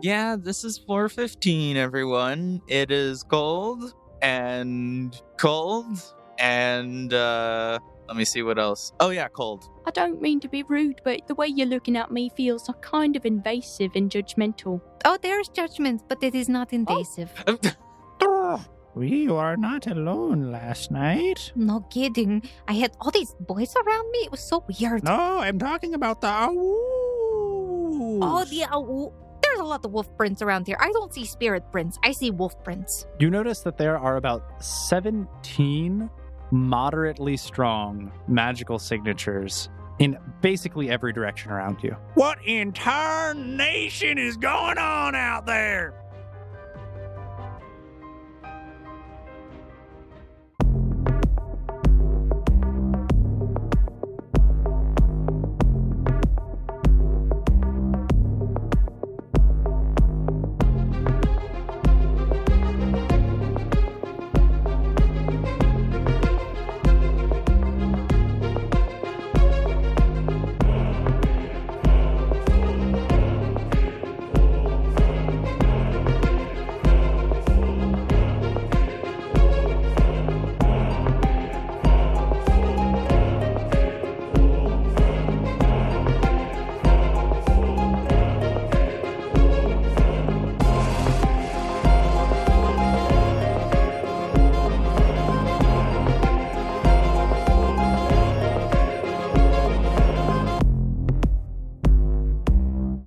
Yeah, this is floor 15, everyone. It is cold and let me see what else. Oh yeah, cold. I don't mean to be rude, but the way you're looking at me feels kind of invasive and judgmental. Oh, there's judgment, but it is not invasive. We were not alone last night. No kidding. I had all these boys around me. It was so weird. No, I'm talking about the owls. Oh, the owl. There's a lot of wolf prints around here. I don't see spirit prints. I see wolf prints. You notice that there are about 17 moderately strong magical signatures in basically every direction around you. What in tarnation is going on out there?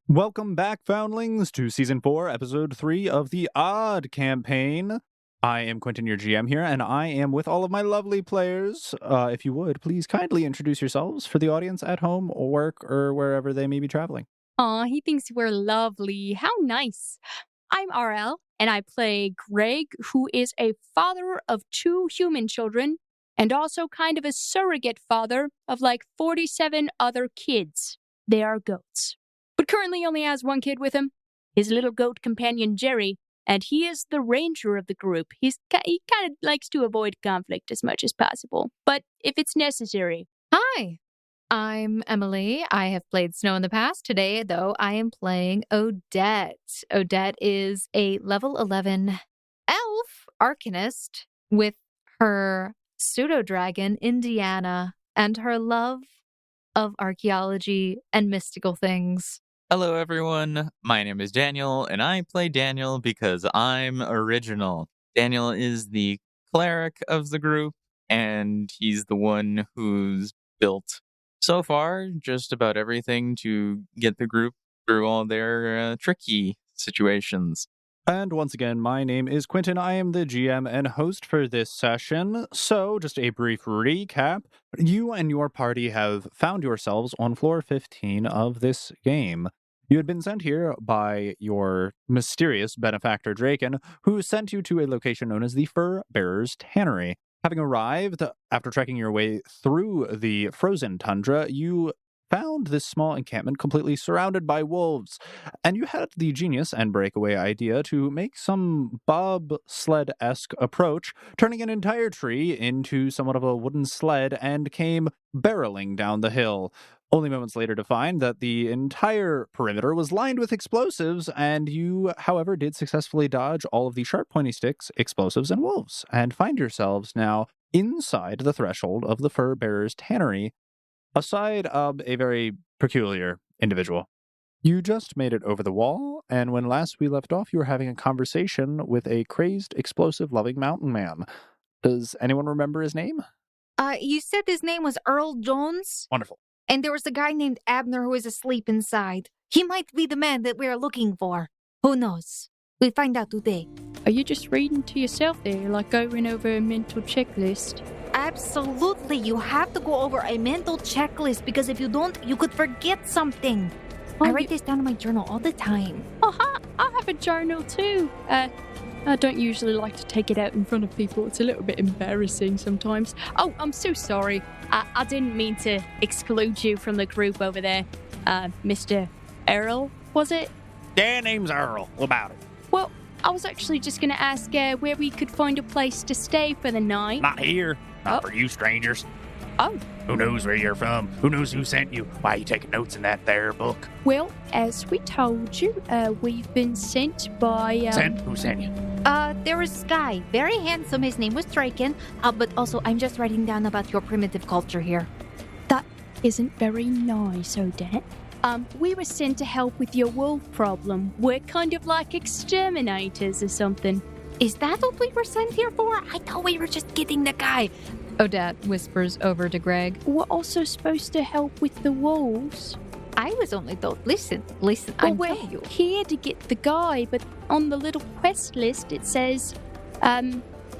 Welcome back, Foundlings, to Season 4, Episode 3 of the Odd Campaign. I am Quentin, your GM here, and I am with all of my lovely players. If you would, please kindly introduce yourselves for the audience at home or work or wherever they may be traveling. Aw, he thinks we're lovely. How nice. I'm Earl, and I play Greg, who is a father of 2 human children, and also kind of a surrogate father of like 47 other kids. They are goats. But currently only has 1 kid with him, his little goat companion Jerry, and he is the ranger of the group. He kind of likes to avoid conflict as much as possible, but if it's necessary. Hi, I'm Emily. I have played Snow in the past. Today, though, I am playing Odette. Odette is a level 11 elf arcanist with her pseudo-dragon, Indiana, and her love of archaeology and mystical things. Hello, everyone. My name is Daniel, and I play Daniel because I'm original. Daniel is the cleric of the group, and he's the one who's built, so far, just about everything to get the group through all their tricky situations. And once again, my name is Quentin. I am the GM and host for this session. So, just a brief recap. You and your party have found yourselves on floor 15 of this game. You had been sent here by your mysterious benefactor, Draken, who sent you to a location known as the Fur Bearer's Tannery. Having arrived, after trekking your way through the frozen tundra, you found this small encampment completely surrounded by wolves, and you had the genius and breakaway idea to make some bobsled-esque approach, turning an entire tree into somewhat of a wooden sled, and came barreling down the hill, only moments later to find that the entire perimeter was lined with explosives, and you, however, did successfully dodge all of the sharp pointy sticks, explosives, and wolves, and find yourselves now inside the threshold of the Fur Bearer's Tannery, aside of a very peculiar individual. You just made it over the wall, and when last we left off, you were having a conversation with a crazed, explosive-loving mountain man. Does anyone remember his name? You said his name was Earl Jones? Wonderful. And there was a guy named Abner who is asleep inside. He might be the man that we're looking for. Who knows? We'll find out today. Are you just reading to yourself there, like going over a mental checklist? Absolutely. You have to go over a mental checklist because if you don't, you could forget something. I write this down in my journal all the time. I have a journal too. I don't usually like to take it out in front of people. It's a little bit embarrassing sometimes. Oh, I'm so sorry. I didn't mean to exclude you from the group over there. Mr. Earl, was it? Yeah, name's Earl. What about it? Well, I was actually just going to ask where we could find a place to stay for the night. Not here. Not for you strangers. Oh. Who knows where you're from? Who knows who sent you? Why are you taking notes in that there book? Well, as we told you, we've been sent by... Sent? Who sent you? There was this guy, very handsome. His name was Draken. But also, I'm just writing down about your primitive culture here. That isn't very nice, Odette. We were sent to help with your wolf problem. We're kind of like exterminators or something. Is that what we were sent here for? I thought we were just getting the guy. Odette whispers over to Greg. We're also supposed to help with the wolves. I was only told, listen, I'm telling you. Here to get the guy, but on the little quest list it says,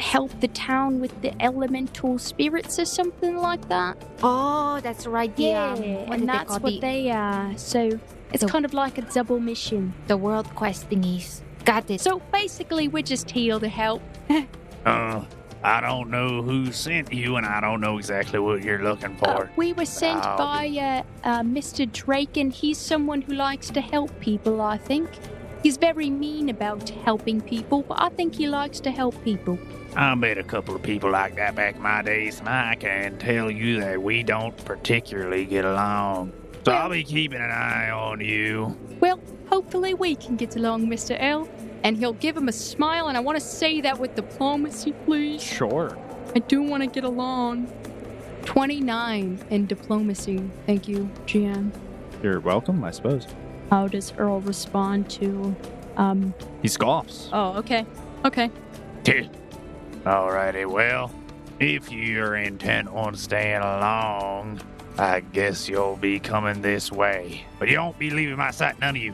help the town with the elemental spirits or something like that. Oh, that's right. Yeah, and that's what they are. So it's kind of like a double mission. The world quest thingies. Got it. So basically, we're just here to help. I don't know who sent you, and I don't know exactly what you're looking for. We were sent by Mr. Draken. He's someone who likes to help people, I think. He's very mean about helping people, but I think he likes to help people. I met a couple of people like that back in my days, and I can tell you that we don't particularly get along. So I'll be keeping an eye on you. Well, hopefully we can get along, Mr. Earl. And he'll give him a smile, and I want to say that with diplomacy, please. Sure. I do want to get along. 29 in diplomacy. Thank you, GM. You're welcome, I suppose. How does Earl respond to, He scoffs. Oh, okay. Okay. Alrighty, well, if you're intent on staying along, I guess you'll be coming this way. But you won't be leaving my sight, none of you.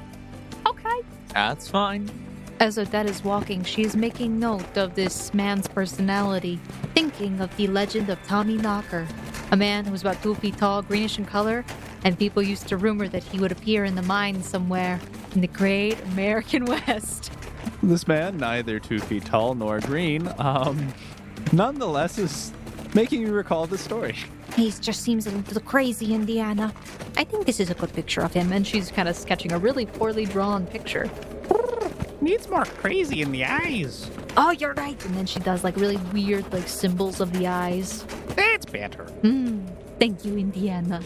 Okay. That's fine. As Odette is walking, she is making note of this man's personality, thinking of the legend of Tommy Knocker, a man who was about 2 feet tall, greenish in color, and people used to rumor that he would appear in the mines somewhere in the great American West. This man, neither 2 feet tall nor green, nonetheless is making me recall the story. He just seems a little crazy, Indiana. I think this is a good picture of him, and she's kind of sketching a really poorly drawn picture. Needs more crazy in the eyes. Oh, you're right. And then she does like really weird like symbols of the eyes. That's better. Thank you, Indiana.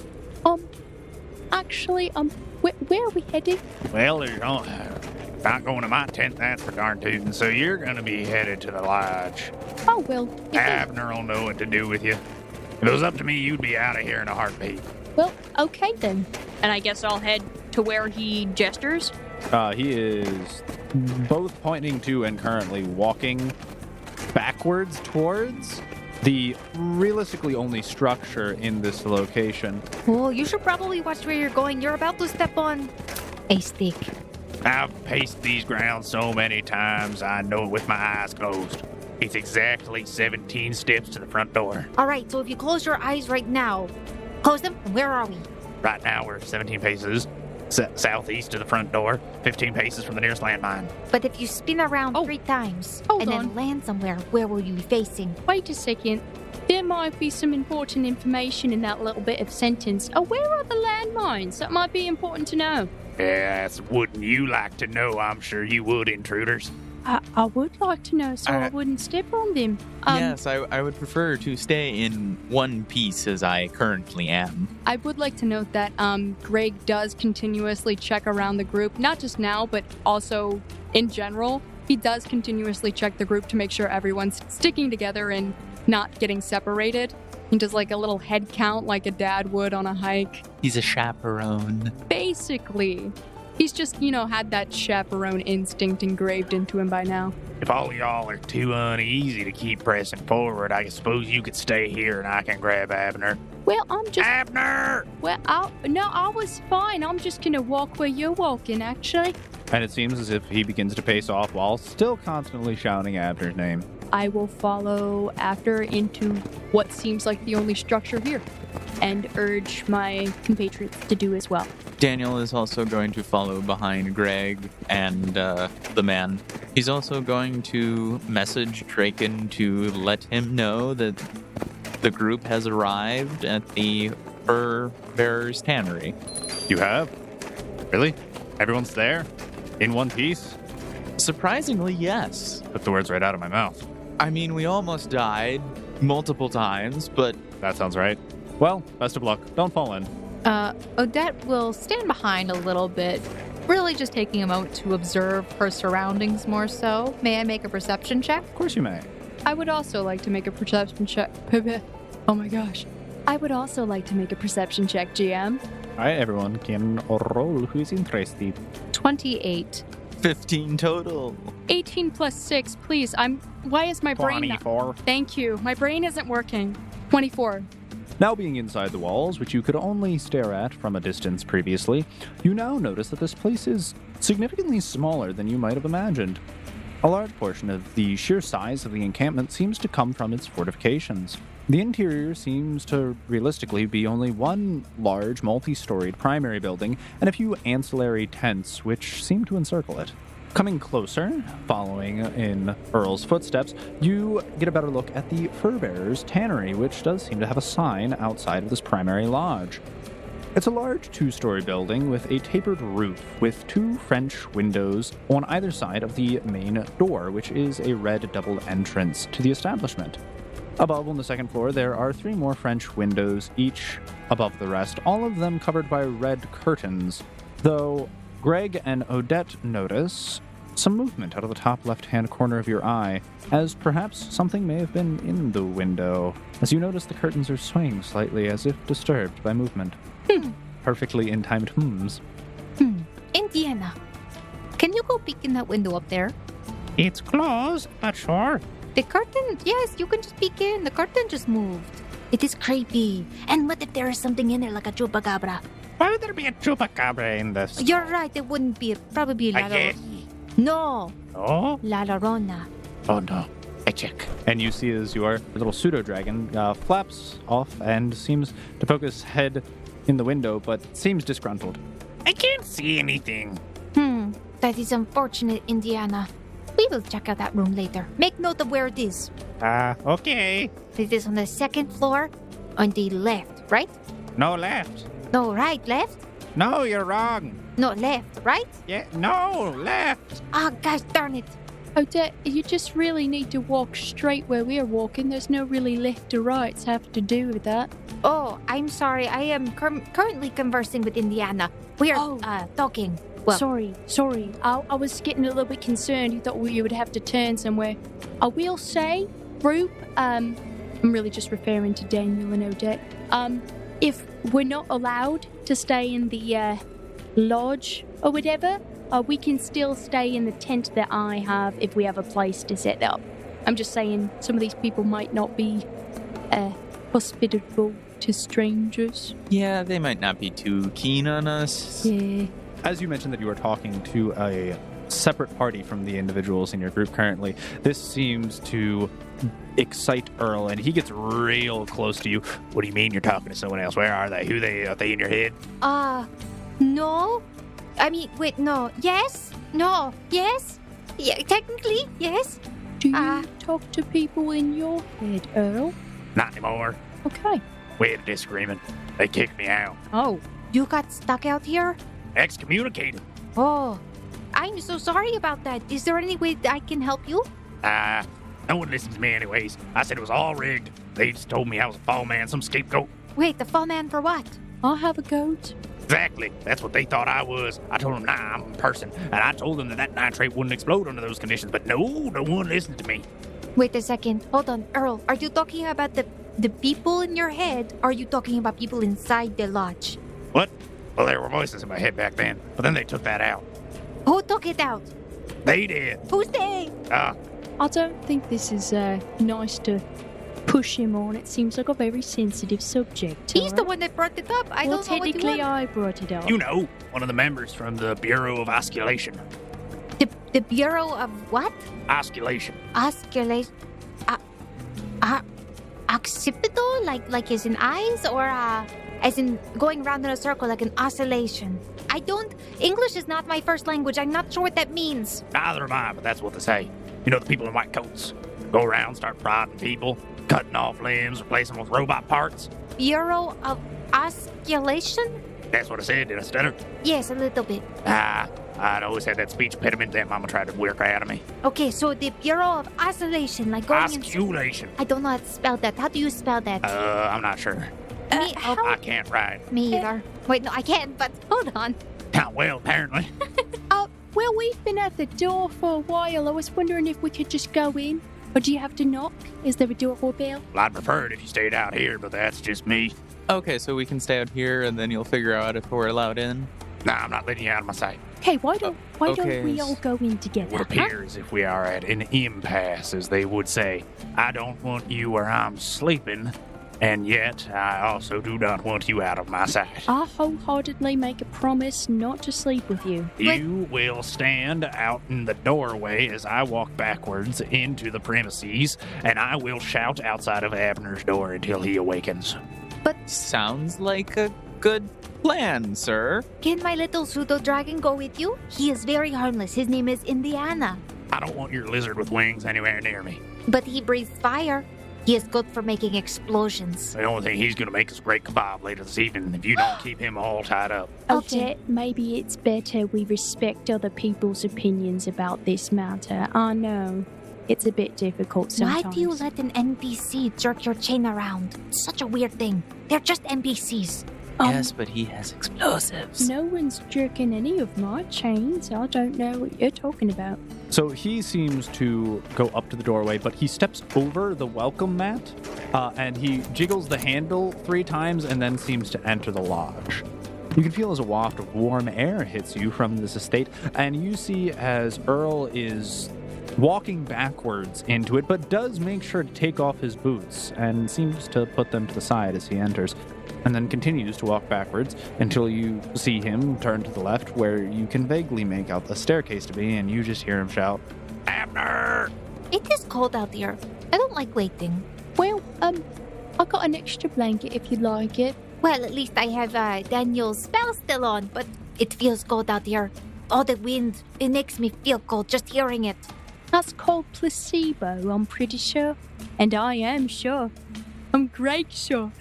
Actually, where are we headed? Well, there's not going to my tent, that's for darn tootin'. So you're going to be headed to the lodge. Oh, well. Abner will know what to do with you. If it was up to me, you'd be out of here in a heartbeat. Well, okay then. And I guess I'll head to where he gestures? He is both pointing to and currently walking backwards towards the realistically only structure in this location. Well, you should probably watch where you're going. You're about to step on a stick. I've paced these grounds so many times, I know it with my eyes closed. It's exactly 17 steps to the front door. All right, so if you close your eyes right now, close them, and where are we? Right now, we're 17 paces southeast of the front door, 15 paces from the nearest landmine. But if you spin around 3 times and then land somewhere, where will you be facing? Wait a second. There might be some important information in that little bit of sentence. Where are the landmines? That might be important to know. Yes, wouldn't you like to know? I'm sure you would, intruders. I would like to know so I wouldn't step on them. Yes, I would prefer to stay in one piece as I currently am. I would like to note that Greg does continuously check around the group, not just now, but also in general. He does continuously check the group to make sure everyone's sticking together and not getting separated. He does like a little head count like a dad would on a hike. He's a chaperone. Basically. He's just, had that chaperone instinct engraved into him by now. If all y'all are too uneasy to keep pressing forward, I suppose you could stay here and I can grab Abner. Well, I'm just... Abner! Well, I was fine. I'm just gonna walk where you're walking, actually. And it seems as if he begins to pace off while still constantly shouting Abner's name. I will follow after into what seems like the only structure here, and urge my compatriots to do as well. Daniel is also going to follow behind Greg and the man. He's also going to message Draken to let him know that the group has arrived at the Fur Bearer's Tannery. You have? Really? Everyone's there? In one piece? Surprisingly, yes. Took the words right out of my mouth. I mean, we almost died multiple times, but That sounds right. Well, best of luck. Don't fall in. Odette will stand behind a little bit, really just taking a moment to observe her surroundings more so. May I make a perception check? Of course you may. I would also like to make a perception check. Oh my gosh. I would also like to make a perception check, GM. All right, everyone can roll who's interested. 28. 15 total. 18 plus 6, please. Why is my brain 24. Thank you. My brain isn't working. 24. Now being inside the walls, which you could only stare at from a distance previously, you now notice that this place is significantly smaller than you might have imagined. A large portion of the sheer size of the encampment seems to come from its fortifications. The interior seems to realistically be only one large, multi-storied primary building and a few ancillary tents which seem to encircle it. Coming closer, following in Earl's footsteps, you get a better look at the Fur-Bearer's Tannery, which does seem to have a sign outside of this primary lodge. It's a large two-story building with a tapered roof with 2 French windows on either side of the main door, which is a red double entrance to the establishment. Above on the second floor, there are 3 more French windows, each above the rest, all of them covered by red curtains, though Greg and Odette notice some movement out of the top left-hand corner of your eye, as perhaps something may have been in the window, as you notice the curtains are swaying slightly as if disturbed by movement. Perfectly in-timed hums. Indiana, can you go peek in that window up there? It's closed, but sure. The curtain, yes, you can just peek in. The curtain just moved. It is creepy. And what if there is something in there like a chupacabra? Why would there be a chupacabra in this? You're right, it wouldn't be. Probably La No, Oh? La Llorona. Oh no. I check. And you see as your little pseudo-dragon flaps off and seems to focus head in the window, but seems disgruntled. I can't see anything. That is unfortunate, Indiana. We will check out that room later. Make note of where it is. Okay. It is on the second floor on the left, right? No left. No, right, left? No, you're wrong. No, left, right? Yeah, no, left. Ah, gosh darn it. Odette, you just really need to walk straight where we're walking. There's no really left or rights have to do with that. Oh, I'm sorry. I am currently conversing with Indiana. We are talking. Well, Sorry. I was getting a little bit concerned. You thought you would have to turn somewhere. I will say, group, I'm really just referring to Daniel and Odette. If we're not allowed to stay in the lodge or whatever, we can still stay in the tent that I have if we have a place to set up. I'm just saying some of these people might not be hospitable to strangers. Yeah, they might not be too keen on us. Yeah. As you mentioned that you are talking to a separate party from the individuals in your group currently, this seems to excite Earl, and he gets real close to you. What do you mean you're talking to someone else? Where are they? Who they? Are they in your head? No. I mean, wait, no. Yes? No. Yes? Yeah, technically, yes. Do you talk to people in your head, Earl? Not anymore. Okay. We had a disagreement. They kicked me out. Oh, you got stuck out here? Excommunicated. Oh, I'm so sorry about that. Is there any way that I can help you? No one listens to me anyways. I said it was all rigged. They just told me I was a fall man, some scapegoat. Wait, the fall man for what? I'll have a goat. Exactly. That's what they thought I was. I told them, nah, I'm a person. And I told them that nitrate wouldn't explode under those conditions. But no one listened to me. Wait a second. Hold on, Earl. Are you talking about the people in your head? Or are you talking about people inside the lodge? What? Well, there were voices in my head back then. But then they took that out. Who took it out? They did. Who's they? I don't think this is nice to push him on. It seems like a very sensitive subject. He's the one that brought it up. I don't know what you technically, want. I brought it up. You know, one of the members from the Bureau of Osculation. The Bureau of what? Osculation. Osculation. Occipital? Like as in eyes? Or as in going round in a circle like an oscillation? English is not my first language. I'm not sure what that means. Neither am I, but that's what they say. You know, the people in white coats go around, start prodding people, cutting off limbs, replacing them with robot parts. Bureau of Osculation? That's what I said, did I stutter? Yes, a little bit. I'd always had that speech impediment that Mama tried to work out of me. Okay, so the Bureau of Oscillation, like going Osculation. I don't know how to spell that. How do you spell that? I'm not sure. I can't ride. Me either. Wait, no, I can't, but hold on. Well, apparently. Well, we've been at the door for a while. I was wondering if we could just go in. Or do you have to knock? Is there a doorbell? Well, I'd prefer it if you stayed out here, but that's just me. Okay, so we can stay out here and then you'll figure out if we're allowed in? Nah, I'm not letting you out of my sight. Okay, why don't okay. we all go in together? It would appear as if we are at an impasse, as they would say. I don't want you where I'm sleeping, and yet I also do not want you out of my sight. I wholeheartedly make a promise not to sleep with you. You will stand out in the doorway as I walk backwards into the premises, and I will shout outside of Abner's door until he awakens. Sounds like a good plan, sir. Can my little pseudo dragon go with you? He is very harmless. His name is Indiana. I don't want your lizard with wings anywhere near me. But he breathes fire. He is good for making explosions. The only thing he's going to make is great kebab later this evening if you don't keep him all tied up. Okay. Maybe it's better we respect other people's opinions about this matter. I know. It's a bit difficult sometimes. Why do you let an NPC jerk your chain around? It's such a weird thing. They're just NPCs. Yes, but he has explosives. No one's jerking any of my chains. I don't know what you're talking about. So he seems to go up to the doorway, but he steps over the welcome mat, and he jiggles the handle 3 times and then seems to enter the lodge. You can feel as a waft of warm air hits you from this estate, and you see as Earl is walking backwards into it, but does make sure to take off his boots and seems to put them to the side as he enters, and then continues to walk backwards until you see him turn to the left, where you can vaguely make out the staircase to be, and you just hear him shout, Abner! It is cold out here. I don't like waiting. Well, I got an extra blanket if you'd like it. Well, at least I have Daniel's spell still on, but it feels cold out here. All the wind, it makes me feel cold just hearing it. That's called placebo, I'm pretty sure. And I am sure. I'm Greg sure.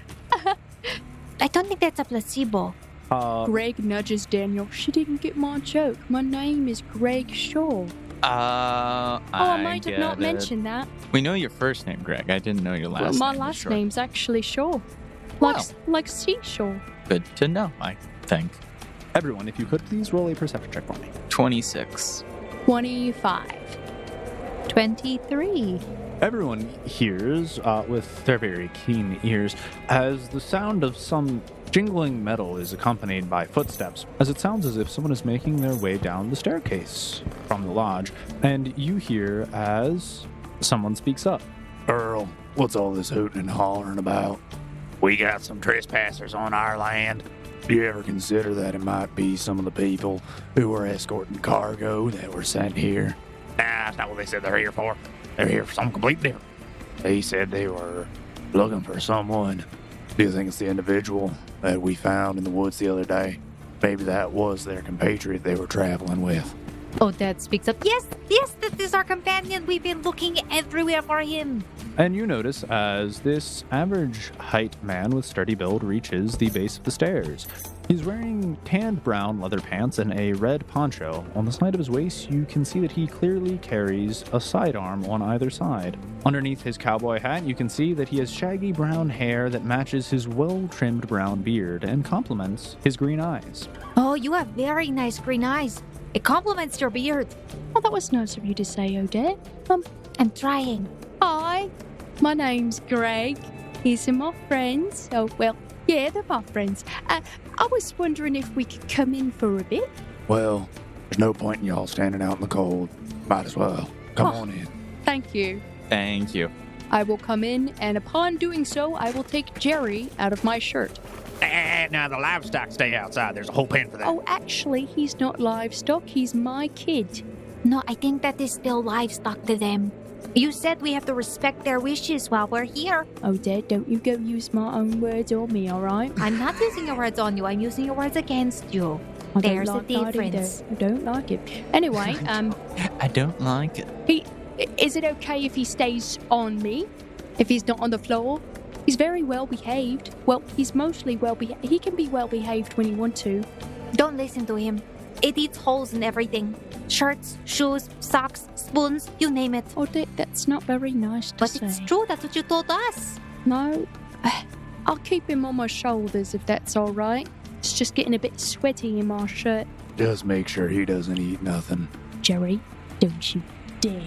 I don't think that's a placebo. Greg nudges Daniel. She didn't get my joke. My name is Greg Shaw. I might have not mentioned that. We know your first name, Greg. I didn't know your last name. My last name's actually Shaw. Like seashore. Good to know, I think. Everyone, if you could please roll a perception check for me. 26. 25. 23. Everyone hears, with their very keen ears, as the sound of some jingling metal is accompanied by footsteps, as it sounds as if someone is making their way down the staircase from the lodge, and you hear as someone speaks up. Earl, what's all this hooting and hollering about? We got some trespassers on our land. Do you ever consider that it might be some of the people who were escorting cargo that were sent here? Nah, that's not what they said they're here for. They're here for something completely different. They said they were looking for someone. Do you think it's the individual that we found in the woods the other day? Maybe that was their compatriot they were traveling with. Odette speaks up. Yes, that is our companion. We've been looking everywhere for him. And you notice as this average height man with sturdy build reaches the base of the stairs. He's wearing tanned brown leather pants and a red poncho. On the side of his waist, you can see that he clearly carries a sidearm on either side. Underneath his cowboy hat, you can see that he has shaggy brown hair that matches his well-trimmed brown beard and complements his green eyes. Oh, you have very nice green eyes. It complements your beard. Well, that was nice of you to say, Odette. I'm trying. Hi, my name's Greg. These are my friends. Oh, well, yeah, they're my friends. I was wondering if we could come in for a bit. Well, there's no point in y'all standing out in the cold. Might as well. Come on in. Thank you. Thank you. I will come in, and upon doing so, I will take Jerry out of my shirt. Now the livestock stay outside. There's a whole pen for that. Oh, actually, he's not livestock. He's my kid. No, I think that is still livestock to them. You said we have to respect their wishes while we're here. Oh, Dad, don't you go use my own words on me, all right? I'm not using your words on you. I'm using your words against you. There's a difference. I don't like it. Anyway, I don't like it. Is it okay if he stays on me? If he's not on the floor? He's very well behaved. Well, he's mostly well behaved. He can be well behaved when he wants to. Don't listen to him. It eats holes in everything. Shirts, shoes, socks, spoons, you name it. Oh, that's not very nice to say. But it's true. That's what you told us. No. I'll keep him on my shoulders if that's all right. It's just getting a bit sweaty in my shirt. Just make sure he doesn't eat nothing. Jerry, don't you dare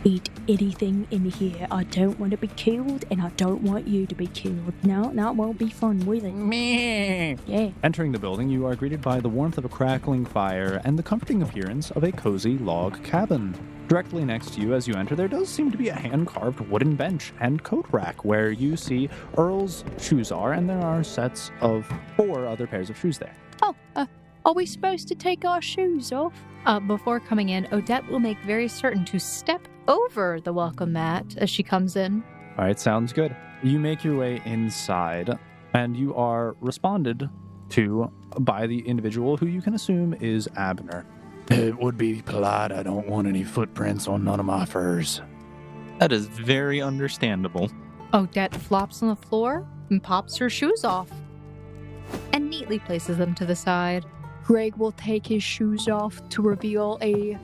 eat anything in here. I don't want to be killed, and I don't want you to be killed. No, that won't be fun, will it? Meh. Yeah. Entering the building, you are greeted by the warmth of a crackling fire and the comforting appearance of a cozy log cabin. Directly next to you as you enter, there does seem to be a hand-carved wooden bench and coat rack where you see Earl's shoes are, and there are sets of 4 other pairs of shoes there. Oh, are we supposed to take our shoes off? Before coming in, Odette will make very certain to step over the welcome mat as she comes in. All right, sounds good. You make your way inside, and you are responded to by the individual who you can assume is Abner. It would be polite. I don't want any footprints on none of my furs. That is very understandable. Odette flops on the floor and pops her shoes off and neatly places them to the side. Greg will take his shoes off to reveal a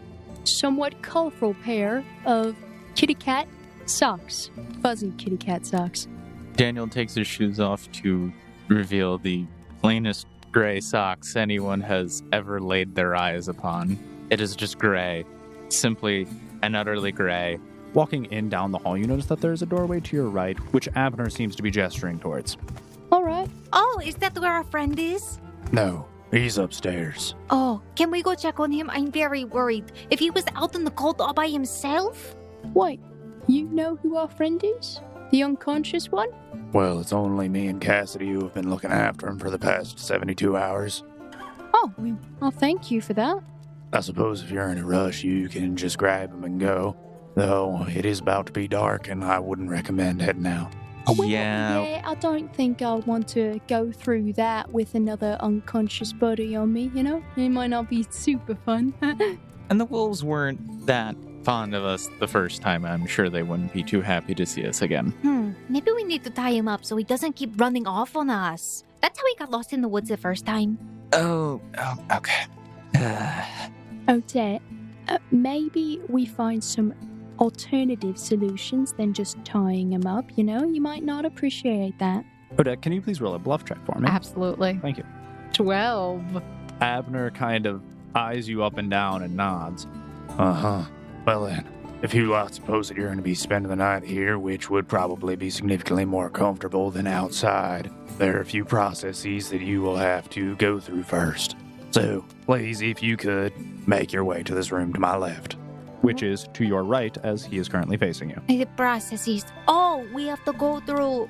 somewhat colorful pair of kitty cat socks. Fuzzy kitty cat socks. Daniel takes his shoes off to reveal the plainest gray socks anyone has ever laid their eyes upon. It is just gray. Simply and utterly gray. Walking in down the hall, you notice that there is a doorway to your right, which Abner seems to be gesturing towards. All right. Oh, is that where our friend is? No, he's upstairs. Oh, can we go check on him? I'm very worried. If he was out in the cold all by himself? Wait, you know who our friend is? The unconscious one? Well, it's only me and Cassidy who have been looking after him for the past 72 hours. Oh, well, thank you for that. I suppose if you're in a rush, you can just grab him and go. Though it is about to be dark, and I wouldn't recommend heading out. Well, Yeah. I don't think I want to go through that with another unconscious buddy on me, you know? It might not be super fun. And the wolves weren't that fond of us the first time. I'm sure they wouldn't be too happy to see us again. Maybe we need to tie him up so he doesn't keep running off on us. That's how he got lost in the woods the first time. Oh okay. Odette, maybe we find some alternative solutions than just tying him up, you know? You might not appreciate that. Odette, can you please roll a bluff check for me? Absolutely. Thank you. 12. Abner kind of eyes you up and down and nods. Uh-huh. Well then, if you suppose that you're going to be spending the night here, which would probably be significantly more comfortable than outside, there are a few processes that you will have to go through first. So, please, if you could, make your way to this room to my left. Which is to your right as he is currently facing you. The processes. Oh, we have to go through...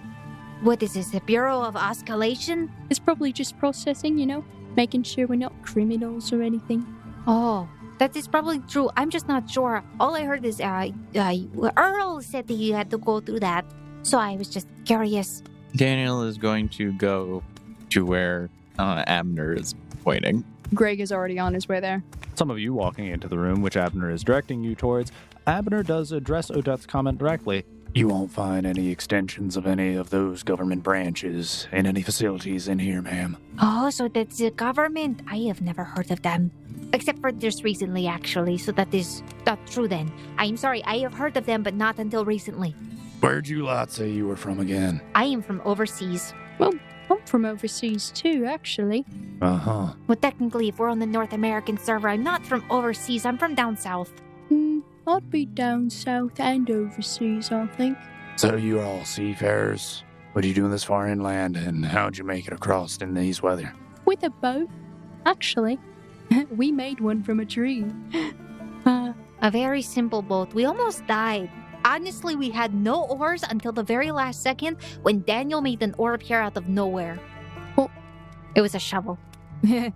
What is this, the Bureau of Escalation? It's probably just processing, you know? Making sure we're not criminals or anything. Oh, that is probably true. I'm just not sure. All I heard is Earl said that he had to go through that. So I was just curious. Daniel is going to go to where Abner is waiting. Greg is already on his way there. Some of you walking into the room, which Abner is directing you towards, Abner does address Odette's comment directly. You won't find any extensions of any of those government branches in any facilities in here, ma'am. Oh, so that's the government. I have never heard of them. Except for just recently, actually. So that is not true then. I'm sorry, I have heard of them, but not until recently. Where'd you lot say you were from again? I am from overseas. I'm from overseas too, actually. Uh-huh. Well, technically, if we're on the North American server, I'm not from overseas. I'm from down south. I'd be down south and overseas, I think. So you're all seafarers? What are you doing this far inland, and how'd you make it across in these weather? With a boat, actually. We made one from a tree. A very simple boat. We almost died. Honestly, we had no oars until the very last second when Daniel made an oar appear out of nowhere. Oh. It was a shovel. Yeah.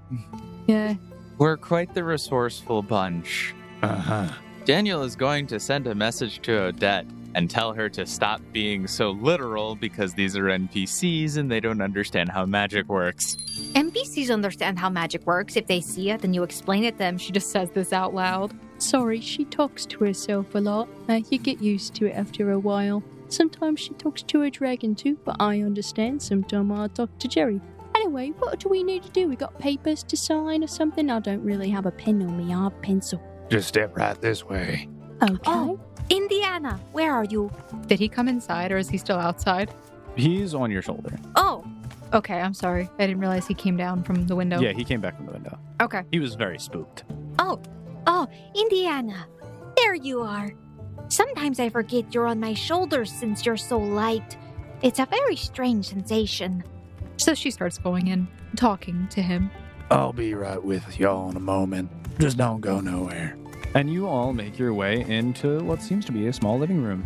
We're quite the resourceful bunch. Uh-huh. Daniel is going to send a message to Odette and tell her to stop being so literal because these are NPCs and they don't understand how magic works. NPCs understand how magic works if they see it and you explain it to them. She just says this out loud. Sorry, she talks to herself a lot. You get used to it after a while. Sometimes she talks to a dragon too, but I understand. Sometimes I talk to Jerry. Anyway, what do we need to do? We got papers to sign or something? I don't really have a pen on me. I have a pencil. Just step right this way. Okay. Oh, Indiana, where are you? Did he come inside or is he still outside? He's on your shoulder. Oh, okay. I'm sorry. I didn't realize he came down from the window. Yeah, he came back from the window. Okay. He was very spooked. Oh, Indiana. There you are. Sometimes I forget you're on my shoulders since you're so light. It's a very strange sensation. So she starts going in, talking to him. I'll be right with y'all in a moment. Just don't go nowhere. And you all make your way into what seems to be a small living room.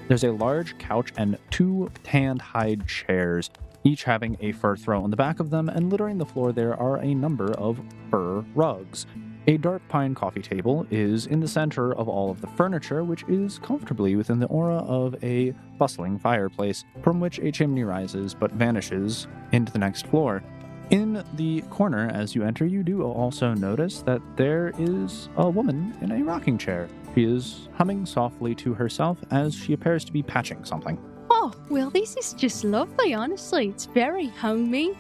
There's a large couch and 2 tanned hide chairs, each having a fur throw on the back of them, and littering the floor there are a number of fur rugs. A dark pine coffee table is in the center of all of the furniture, which is comfortably within the aura of a bustling fireplace, from which a chimney rises but vanishes into the next floor. In the corner, as you enter, you do also notice that there is a woman in a rocking chair. She is humming softly to herself as she appears to be patching something. Oh, well, this is just lovely, honestly. It's very homey.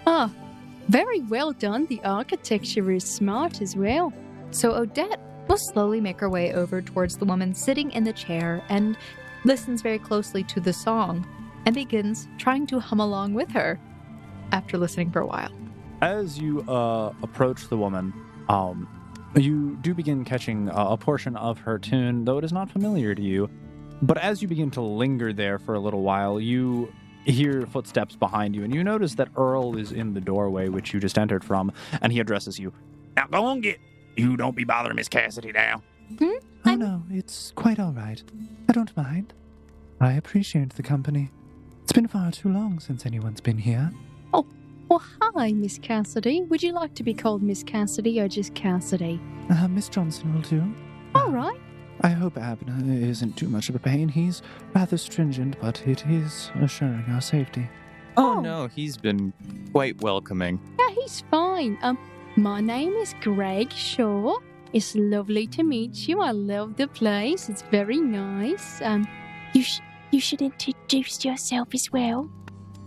Oh, very well done. The architecture is smart as well. So Odette will slowly make her way over towards the woman sitting in the chair and listens very closely to the song and begins trying to hum along with her after listening for a while. As you approach the woman, you do begin catching a portion of her tune, though it is not familiar to you. But as you begin to linger there for a little while, you hear footsteps behind you, and you notice that Earl is in the doorway, which you just entered from, and he addresses you. Now go on, get. You don't be bothering Miss Cassidy now. Oh, no, it's quite all right. I don't mind. I appreciate the company. It's been far too long since anyone's been here. Well, hi, Miss Cassidy. Would you like to be called Miss Cassidy or just Cassidy? Miss Johnson will do. All right. I hope Abner isn't too much of a pain. He's rather stringent, but it is assuring our safety. Oh, no, he's been quite welcoming. Yeah, he's fine. My name is Greg Shaw. It's lovely to meet you. I love the place. It's very nice. You should introduce yourself as well.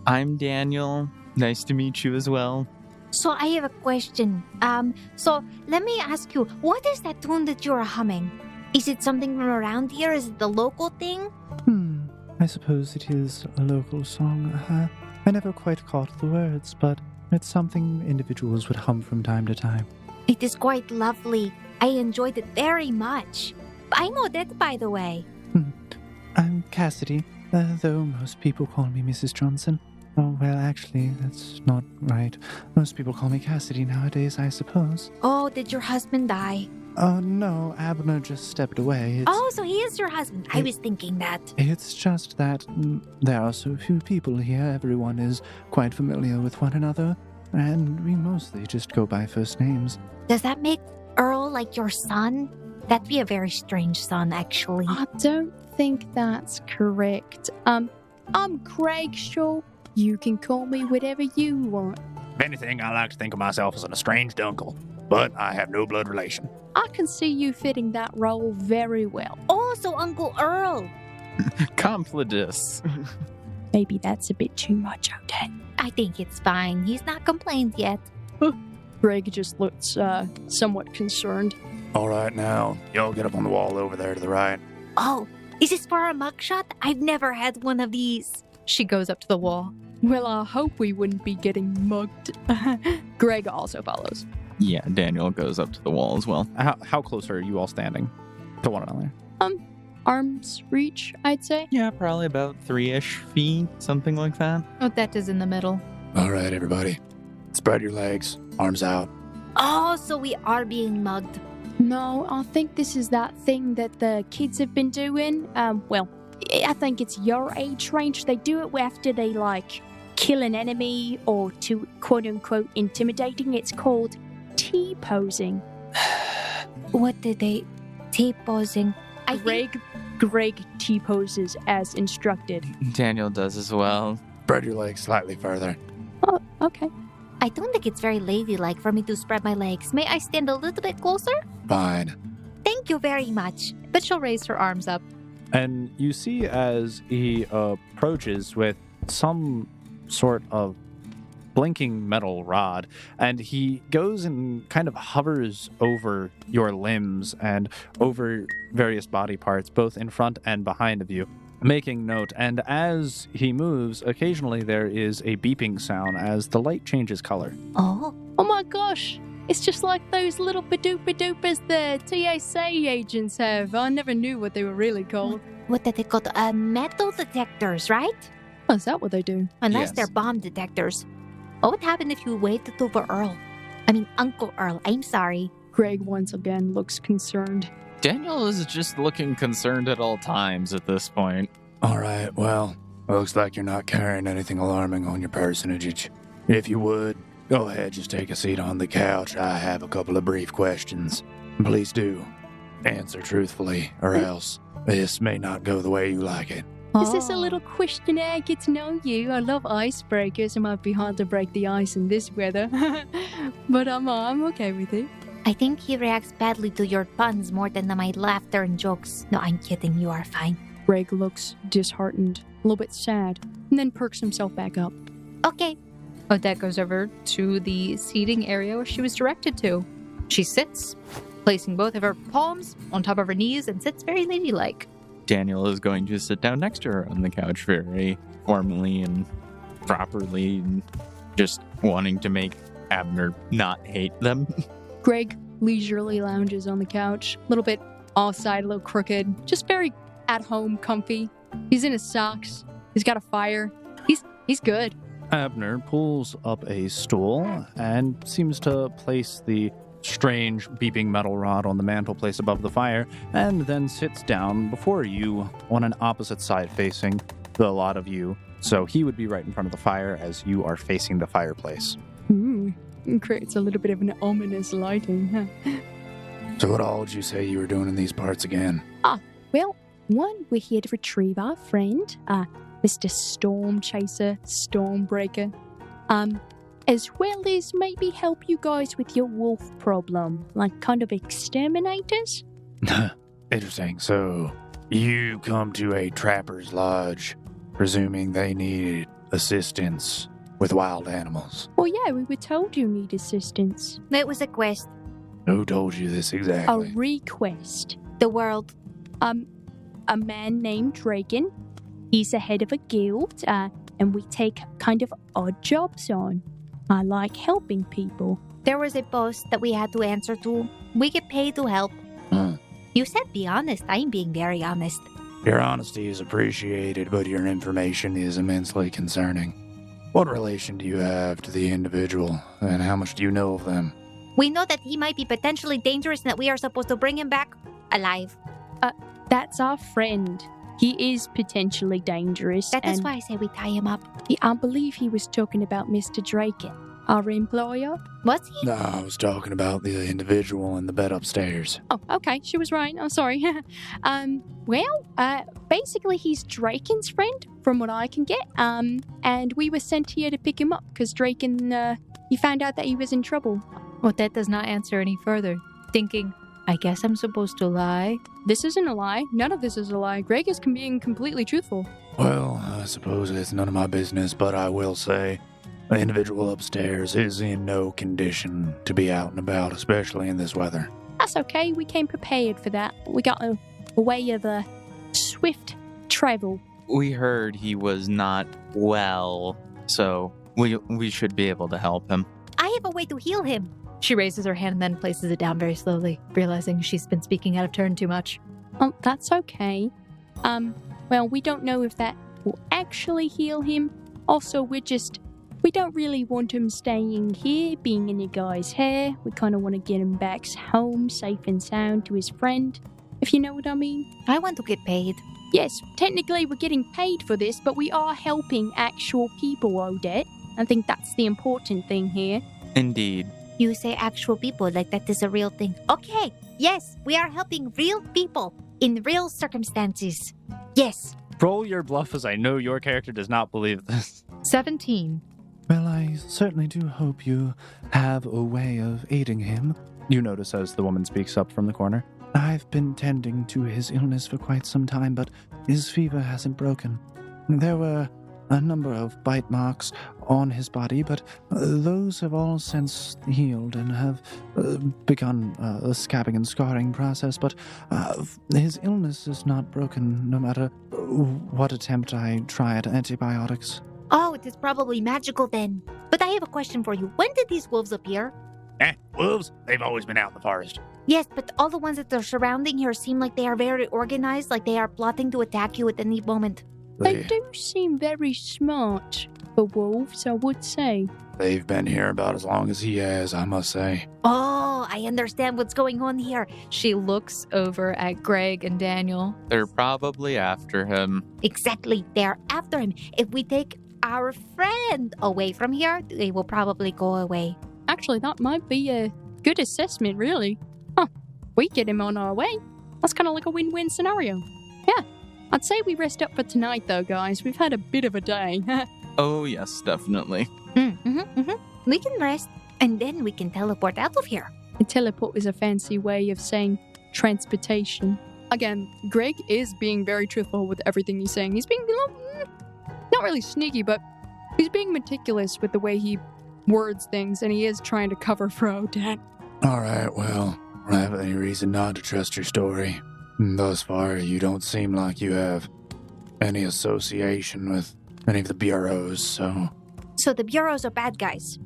I'm Daniel. Nice to meet you as well. So I have a question. So let me ask you, what is that tune that you're humming? Is it something from around here? Is it the local thing? I suppose it is a local song. I never quite caught the words, but it's something individuals would hum from time to time. It is quite lovely. I enjoyed it very much. I'm Odette, by the way. I'm Cassidy, though most people call me Mrs. Johnson. Oh, well, actually, that's not right. Most people call me Cassidy nowadays, I suppose. Oh, did your husband die? Oh, no, Abner just stepped away. So he is your husband. I was thinking that. It's just that there are so few people here. Everyone is quite familiar with one another, and we mostly just go by first names. Does that make Earl like your son? That'd be a very strange son, actually. I don't think that's correct. I'm Greg Shaw. You can call me whatever you want. If anything, I like to think of myself as an estranged uncle, but I have no blood relation. I can see you fitting that role very well. Oh, so Uncle Earl. Complidus. Maybe that's a bit too much, Odette. I think it's fine. He's not complained yet. Greg just looks somewhat concerned. All right, now, y'all get up on the wall over there to the right. Oh, is this for a mugshot? I've never had one of these. She goes up to the wall. Well, I hope we wouldn't be getting mugged. Greg also follows. Yeah, Daniel goes up to the wall as well. How close are you all standing to one another? Arm's reach, I'd say. Yeah, probably about 3-ish feet, something like that. Odette is in the middle. All right, everybody. Spread your legs, arms out. Oh, so we are being mugged. No, I think this is that thing that the kids have been doing. Well, I think it's your age range. They do it after they, kill an enemy or to quote-unquote intimidating. It's called T-posing. What did they... T-posing? Greg T-poses as instructed. Daniel does as well. Spread your legs slightly further. Oh, okay. I don't think it's very ladylike for me to spread my legs. May I stand a little bit closer? Fine. Thank you very much. But she'll raise her arms up. And you see as he approaches with some sort of blinking metal rod, and he goes and kind of hovers over your limbs and over various body parts, both in front and behind of you. making note, and as he moves, occasionally there is a beeping sound as the light changes color. Oh, Oh my gosh! It's just like those little badoopa-doopas the TSA agents have. I never knew what they were really called. what are they called? Metal detectors, right? Oh, is that what they do? Unless Yes. they're bomb detectors. What would happen if you waved it over Earl? I mean, Uncle Earl. I'm sorry. Greg once again looks concerned. Daniel is just looking concerned at all times at this point. All right, well, looks like you're not carrying anything alarming on your personage. If you would, go ahead, just take a seat on the couch. I have a couple of brief questions. Please do answer truthfully, or else this may not go the way you like it. Is this a little questionnaire? Get to know you. I love icebreakers. It might be hard to break the ice in this weather, but I'm okay with it. I think he reacts badly to your puns more than to my laughter and jokes. No, I'm kidding. You are fine. Greg looks disheartened, a little bit sad, and then perks himself back up. Okay. Odette goes over to the seating area where she was directed to. She sits, placing both of her palms on top of her knees, and sits very ladylike. Daniel is going to sit down next to her on the couch very formally and properly, and just wanting to make Abner not hate them. Greg leisurely lounges on the couch, a little bit offside, a little crooked, just very at home, comfy. He's in his socks. He's got a fire. He's good. Abner pulls up a stool and seems to place the strange beeping metal rod on the mantelpiece above the fire, and then sits down before you on an opposite side facing the lot of you. So he would be right in front of the fire as you are facing the fireplace. It creates a little bit of an ominous lighting, huh? So what all would you say you were doing in these parts again? Well, one, we're here to retrieve our friend, Mr. Storm Chaser, Stormbreaker. As well as maybe help you guys with your wolf problem, like kind of exterminators. Interesting. So you come to a trapper's lodge, presuming they need assistance with wild animals. Well, yeah, we were told you need assistance. It was a quest. Who told you this A exactly? request. The world. A man named Draken. He's the head of a guild, and we take kind of odd jobs on. I like helping people. There was a boss that we had to answer to. We get paid to help. You said be honest. I'm being very honest. Your honesty is appreciated, but your information is immensely concerning. What relation do you have to the individual, and how much do you know of them? We know that he might be potentially dangerous and that we are supposed to bring him back alive. That's our friend. He is potentially dangerous. That is and why I say we tie him up. I believe he was talking about Mr. Draken, our employer. Was he? No, I was talking about the individual in the bed upstairs. Oh, okay, she was right. I'm sorry. Basically, he's Draken's friend, from what I can get. And we were sent here to pick him up because Draken, he found out that he was in trouble. Odette does not answer any further, thinking, I guess I'm supposed to lie. This isn't a lie. None of this is a lie. Greg is being completely truthful. Well, I suppose it's none of my business, but I will say the individual upstairs is in no condition to be out and about, especially in this weather. That's okay. We came prepared for that. We got a way of swift travel. We heard he was not well, so we should be able to help him. I have a way to heal him. She raises her hand and then places it down very slowly, realizing she's been speaking out of turn too much. Oh, that's okay. Well, we don't know if that will actually heal him. Also, we don't really want him staying here, being in your guys' hair. We kind of want to get him back home, safe and sound, to his friend, if you know what I mean. I want to get paid. Yes, technically we're getting paid for this, but we are helping actual people, Odette. I think that's the important thing here. Indeed. You say actual people like that is a real thing. Okay, yes, we are helping real people in real circumstances. Yes. Roll your bluff, as I know your character does not believe this. 17. Well, I certainly do hope you have a way of aiding him. You notice as the woman speaks up from the corner. I've been tending to his illness for quite some time, but his fever hasn't broken. There were a number of bite marks on his body, but those have all since healed and have begun a scabbing and scarring process. But his illness is not broken, no matter what attempt I try at antibiotics. Oh, it is probably magical then. But I have a question for you. When did these wolves appear? Wolves? They've always been out in the forest. Yes, but all the ones that are surrounding here seem like they are very organized, like they are plotting to attack you at any moment. They do seem very smart for wolves, I would say. They've been here about as long as he has, I must say. Oh, I understand what's going on here. She looks over at Greg and Daniel. They're probably after him. Exactly, they're after him. If we take our friend away from here, they will probably go away. Actually, that might be a good assessment, really. Huh. We get him on our way. That's kind of like a win-win scenario. Yeah. I'd say we rest up for tonight, though, guys. We've had a bit of a day. Oh, yes, definitely. We can rest, and then we can teleport out of here. And teleport is a fancy way of saying transportation. Again, Greg is being very truthful with everything he's saying. He's being not really sneaky, but he's being meticulous with the way he words things, and he is trying to cover for Odette. All right, well, I don't have any reason not to trust your story. Thus far, you don't seem like you have any association with any of the bureaus, so... So the bureaus are bad guys.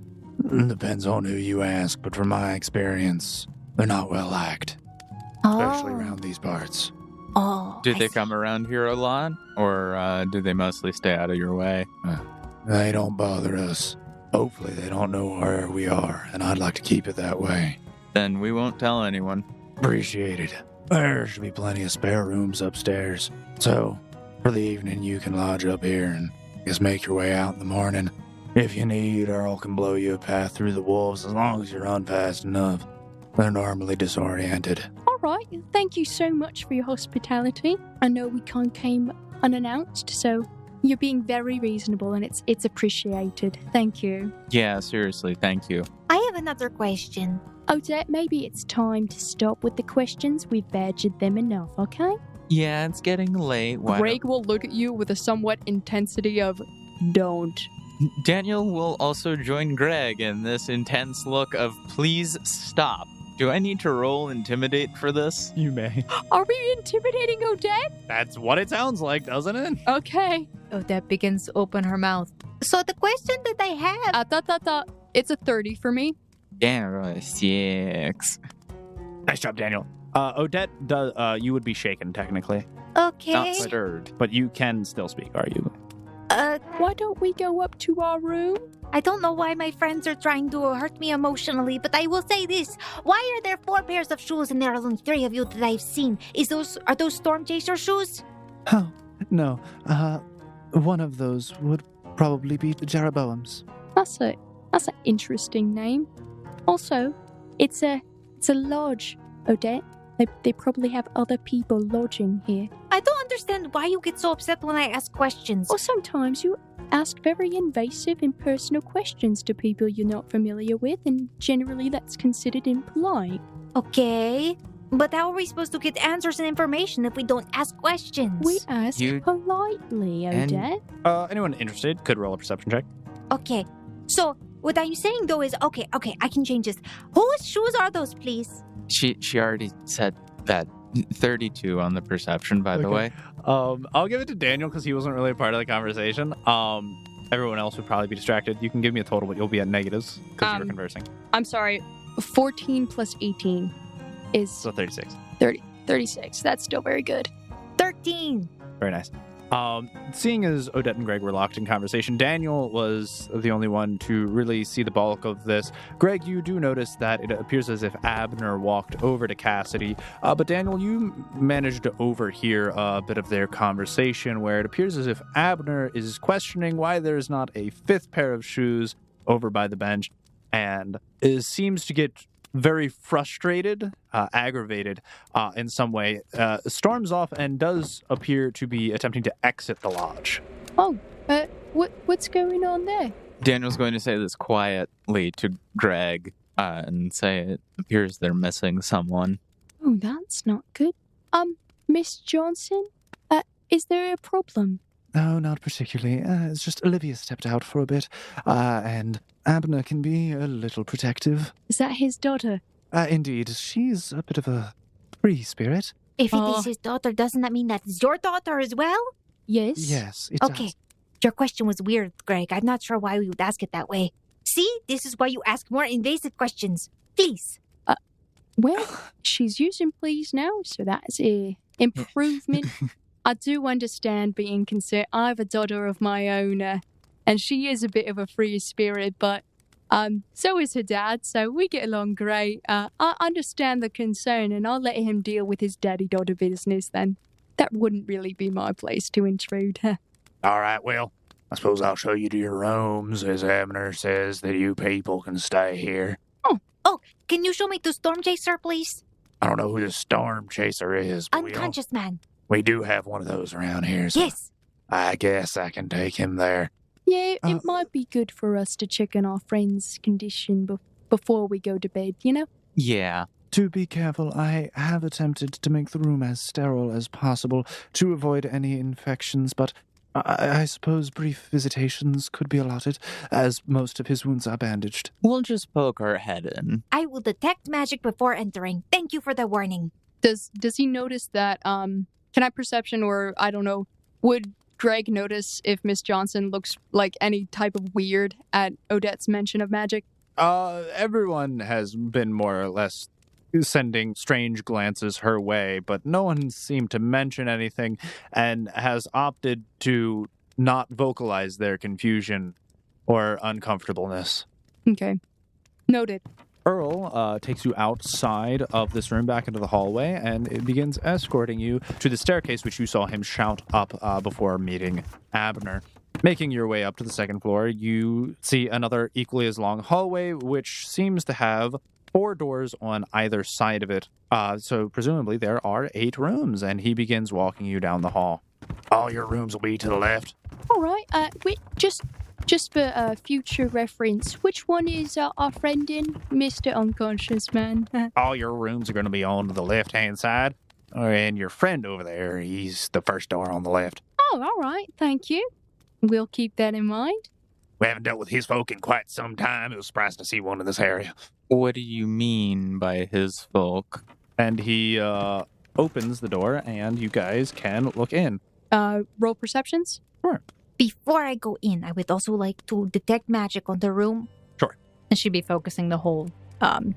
Depends on who you ask, but from my experience, they're not well liked, especially around these parts. Oh. Do they come around here a lot, or do they mostly stay out of your way? They don't bother us. Hopefully they don't know where we are, and I'd like to keep it that way. Then we won't tell anyone. Appreciate it. There should be plenty of spare rooms upstairs. So, for the evening, you can lodge up here and just make your way out in the morning. If you need, Earl can blow you a path through the wolves as long as you run fast enough. They're normally disoriented. All right, thank you so much for your hospitality. I know we came unannounced, so you're being very reasonable, and it's appreciated. Thank you. Yeah, seriously, thank you. I have another question. Odette, maybe it's time to stop with the questions. We've badgered them enough, okay? Yeah, it's getting late. Why Greg will look at you with a somewhat intensity of, don't. Daniel will also join Greg in this intense look of, please stop. Do I need to roll Intimidate for this? You may. Are we intimidating Odette? That's what it sounds like, doesn't it? Okay. Odette begins to open her mouth. So the question that I have... It's a 30 for me. Yeah, 6. Nice job, Daniel. Odette, you would be shaken, technically. Okay. Not stirred. But you can still speak, are you? Why don't we go up to our room? I don't know why my friends are trying to hurt me emotionally, but I will say this. Why are there 4 pairs of shoes and there are only 3 of you that I've seen? Are those Storm Chaser shoes? Oh, no. One of those would probably be the Jeroboam's. That's an interesting name. Also, it's a lodge, Odette. They probably have other people lodging here. I don't understand why you get so upset when I ask questions. Or sometimes you ask very invasive and personal questions to people you're not familiar with, and generally that's considered impolite. Okay, but how are we supposed to get answers and information if we don't ask questions? We ask politely, Odette. Anyone interested could roll a perception check. Okay, so what I'm saying though is, okay, I can change this. Whose shoes are those, please? She already said that. 32 on the perception, by the way. I'll give it to Daniel because he wasn't really a part of the conversation. Everyone else would probably be distracted. You can give me a total, but you'll be at negatives because you were conversing. I'm sorry. 14 plus 18 is... So 36. 36. That's still very good. 13. Very nice. Seeing as Odette and Greg were locked in conversation, Daniel was the only one to really see the bulk of this. Greg, you do notice that it appears as if Abner walked over to Cassidy, but Daniel, you managed to overhear a bit of their conversation where it appears as if Abner is questioning why there's not a 5th pair of shoes over by the bench, and seems to get very frustrated, aggravated in some way, storms off and does appear to be attempting to exit the lodge. Oh, what's going on there? Daniel's going to say this quietly to Greg and say it appears they're missing someone. Oh, that's not good. Miss Johnson, is there a problem? No, not particularly. It's just Olivia stepped out for a bit, and Abner can be a little protective. Is that his daughter? Indeed, she's a bit of a free spirit. If it Oh. is his daughter, doesn't that mean that it's your daughter as well? Yes. Yes, it Okay. does. Your question was weird, Greg. I'm not sure why you would ask it that way. See? This is why you ask more invasive questions. Please. Well, she's using please now, so that's a improvement. I do understand being concerned. I have a daughter of my own, and she is a bit of a free spirit, but so is her dad, so we get along great. I understand the concern, and I'll let him deal with his daddy-daughter business then. That wouldn't really be my place to intrude. All right, well, I suppose I'll show you to your rooms, as Abner says that you people can stay here. Oh, can you show me to Storm Chaser, please? I don't know who the Storm Chaser is, but Unconscious man. we do have one of those around here, so Yes. I guess I can take him there. Yeah, it might be good for us to check on our friend's condition before we go to bed, you know? Yeah. To be careful, I have attempted to make the room as sterile as possible to avoid any infections, but I suppose brief visitations could be allotted, as most of his wounds are bandaged. We'll just poke our head in. I will detect magic before entering. Thank you for the warning. Does he notice that, can I perception or, I don't know, would Greg notice if Miss Johnson looks like any type of weird at Odette's mention of magic? Everyone has been more or less sending strange glances her way, but no one seemed to mention anything and has opted to not vocalize their confusion or uncomfortableness. Okay. Noted. Earl takes you outside of this room back into the hallway, and it begins escorting you to the staircase, which you saw him shout up before meeting Abner. Making your way up to the second floor, you see another equally as long hallway, which seems to have 4 doors on either side of it. So presumably there are 8 rooms, and he begins walking you down the hall. All your rooms will be to the left. All right. Wait, just for future reference, which one is our friend in, Mr. Unconscious Man? All your rooms are going to be on the left-hand side. And your friend over there, he's the first door on the left. Oh, all right. Thank you. We'll keep that in mind. We haven't dealt with his folk in quite some time. It was surprised to see one in this area. What do you mean by his folk? And he opens the door, and you guys can look in. Roll perceptions? Before I go in, I would also like to detect magic on the room. And she'd be focusing the whole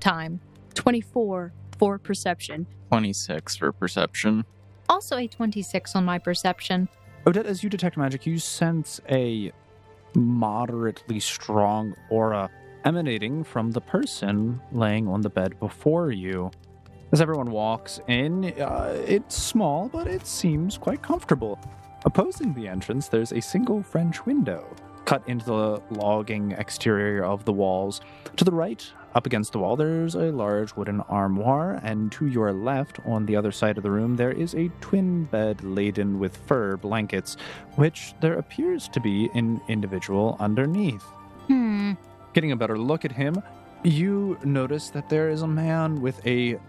time. 24 for perception. 26 for perception. Also a 26 on my perception. Odette, as you detect magic, you sense a moderately strong aura emanating from the person laying on the bed before you. As everyone walks in, it's small, but it seems quite comfortable. Opposing the entrance, there's a single French window cut into the logging exterior of the walls. To the right, up against the wall, there's a large wooden armoire, and to your left, on the other side of the room, there is a twin bed laden with fur blankets, which there appears to be an individual underneath. Getting a better look at him, you notice that there is a man with a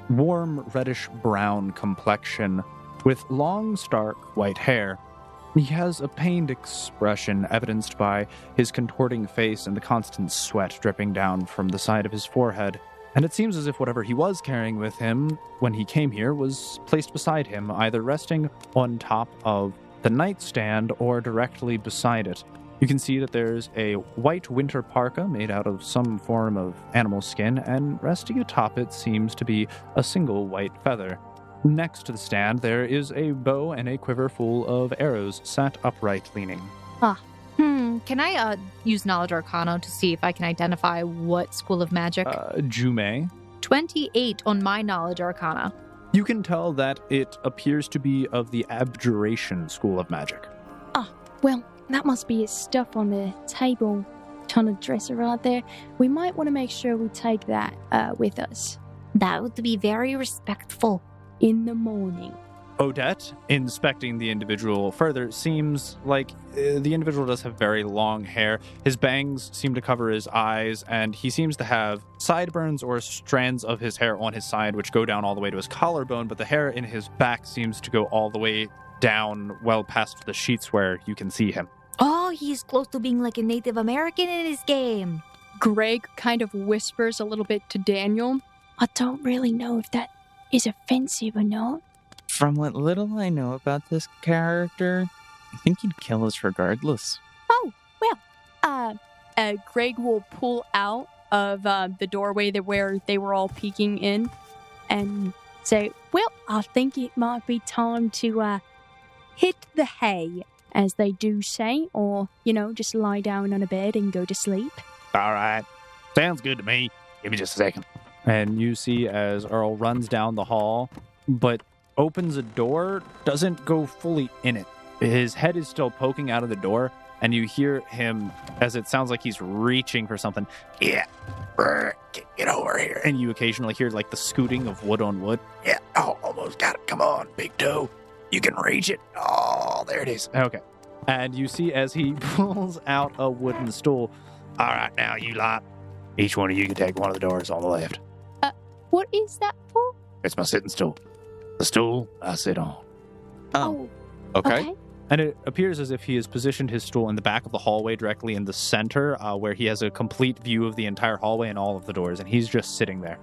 warm reddish-brown complexion with long, stark white hair. He has a pained expression evidenced by his contorting face and the constant sweat dripping down from the side of his forehead. And it seems as if whatever he was carrying with him when he came here was placed beside him, either resting on top of the nightstand or directly beside it. You can see that there's a white winter parka made out of some form of animal skin, and resting atop it seems to be a single white feather. Next to the stand, there is a bow and a quiver full of arrows sat upright leaning. Can I use Knowledge Arcana to see if I can identify what school of magic? Jume. 28 on my Knowledge Arcana. You can tell that it appears to be of the Abjuration school of magic. Well, that must be his stuff on the table. Ton of dresser right there. We might want to make sure we take that with us That would be very respectful. in the morning. Odette, inspecting the individual further, seems like the individual does have very long hair. His bangs seem to cover his eyes, and he seems to have sideburns or strands of his hair on his side, which go down all the way to his collarbone, but the hair in his back seems to go all the way down well past the sheets where you can see him. Oh, he's close to being like a Native American in his game. Greg kind of whispers a little bit to Daniel. I don't really know if that is offensive or not. From what little I know about this character, I think he'd kill us regardless. Oh, well, Greg will pull out of the doorway where they were all peeking in and say, well, I think it might be time to hit the hay, as they do say, or, just lie down on a bed and go to sleep. All right. Sounds good to me. Give me just a second. And you see as Earl runs down the hall, but opens a door, doesn't go fully in it. His head is still poking out of the door, and you hear him, as it sounds like he's reaching for something. Yeah. Get over here. And you occasionally hear like the scooting of wood on wood. Yeah. Oh, almost got it. Come on, big toe. You can reach it. Oh, there it is. Okay. And you see as he pulls out a wooden stool. All right, now you lot. Each one of you can take one of the doors on the left. What is that for? It's my sitting stool. The stool I sit on. Oh, okay. And it appears as if he has positioned his stool in the back of the hallway directly in the center, where he has a complete view of the entire hallway and all of the doors, and he's just sitting there.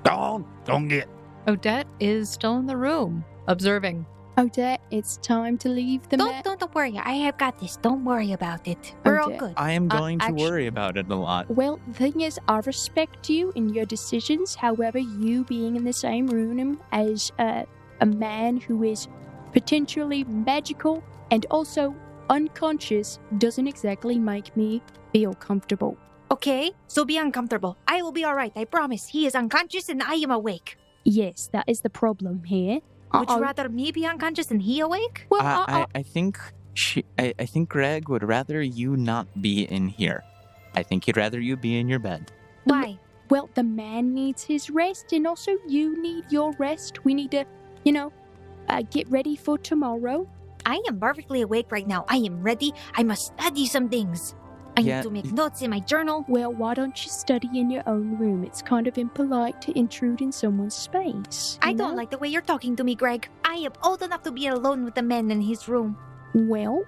Go on, don't get. Odette is still in the room, observing. Odette, it's time to leave the Don't worry. I have got this. Don't worry about it. We're all Okay. good. I am going to actually- worry about it a lot. Well, the thing is, I respect you and your decisions. However, you being in the same room as a man who is potentially magical and also unconscious doesn't exactly make me feel comfortable. Okay, so be uncomfortable. I will be all right. I promise. He is unconscious and I am awake. Yes, that is the problem here. Would you rather me be unconscious and he awake? Well, I think I think Greg would rather you not be in here. I think he'd rather you be in your bed. Why? Well, the man needs his rest, and also you need your rest. We need to, get ready for tomorrow. I am perfectly awake right now. I am ready. I must study some things. I Yeah. need to make notes in my journal. Well, why don't you study in your own room? It's kind of impolite to intrude in someone's space. I you don't know? like the way you're talking to me, Greg. I am old enough to be alone with the man in his room. Well,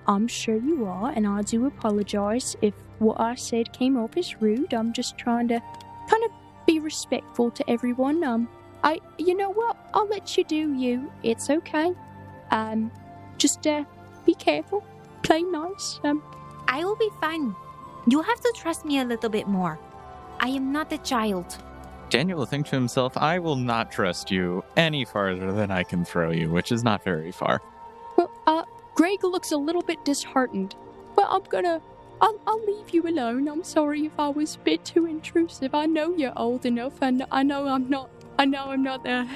I'm sure you are, and I do apologize if what I said came off as rude. I'm just trying to kind of be respectful to everyone. You know what? I'll let you do you. It's okay. Just be careful. Play nice. I will be fine. You have to trust me a little bit more. I am not a child. Daniel will think to himself, I will not trust you any farther than I can throw you, which is not very far. Well, Greg looks a little bit disheartened. Well, I'll leave you alone. I'm sorry if I was a bit too intrusive. I know you're old enough, and I know I'm not there.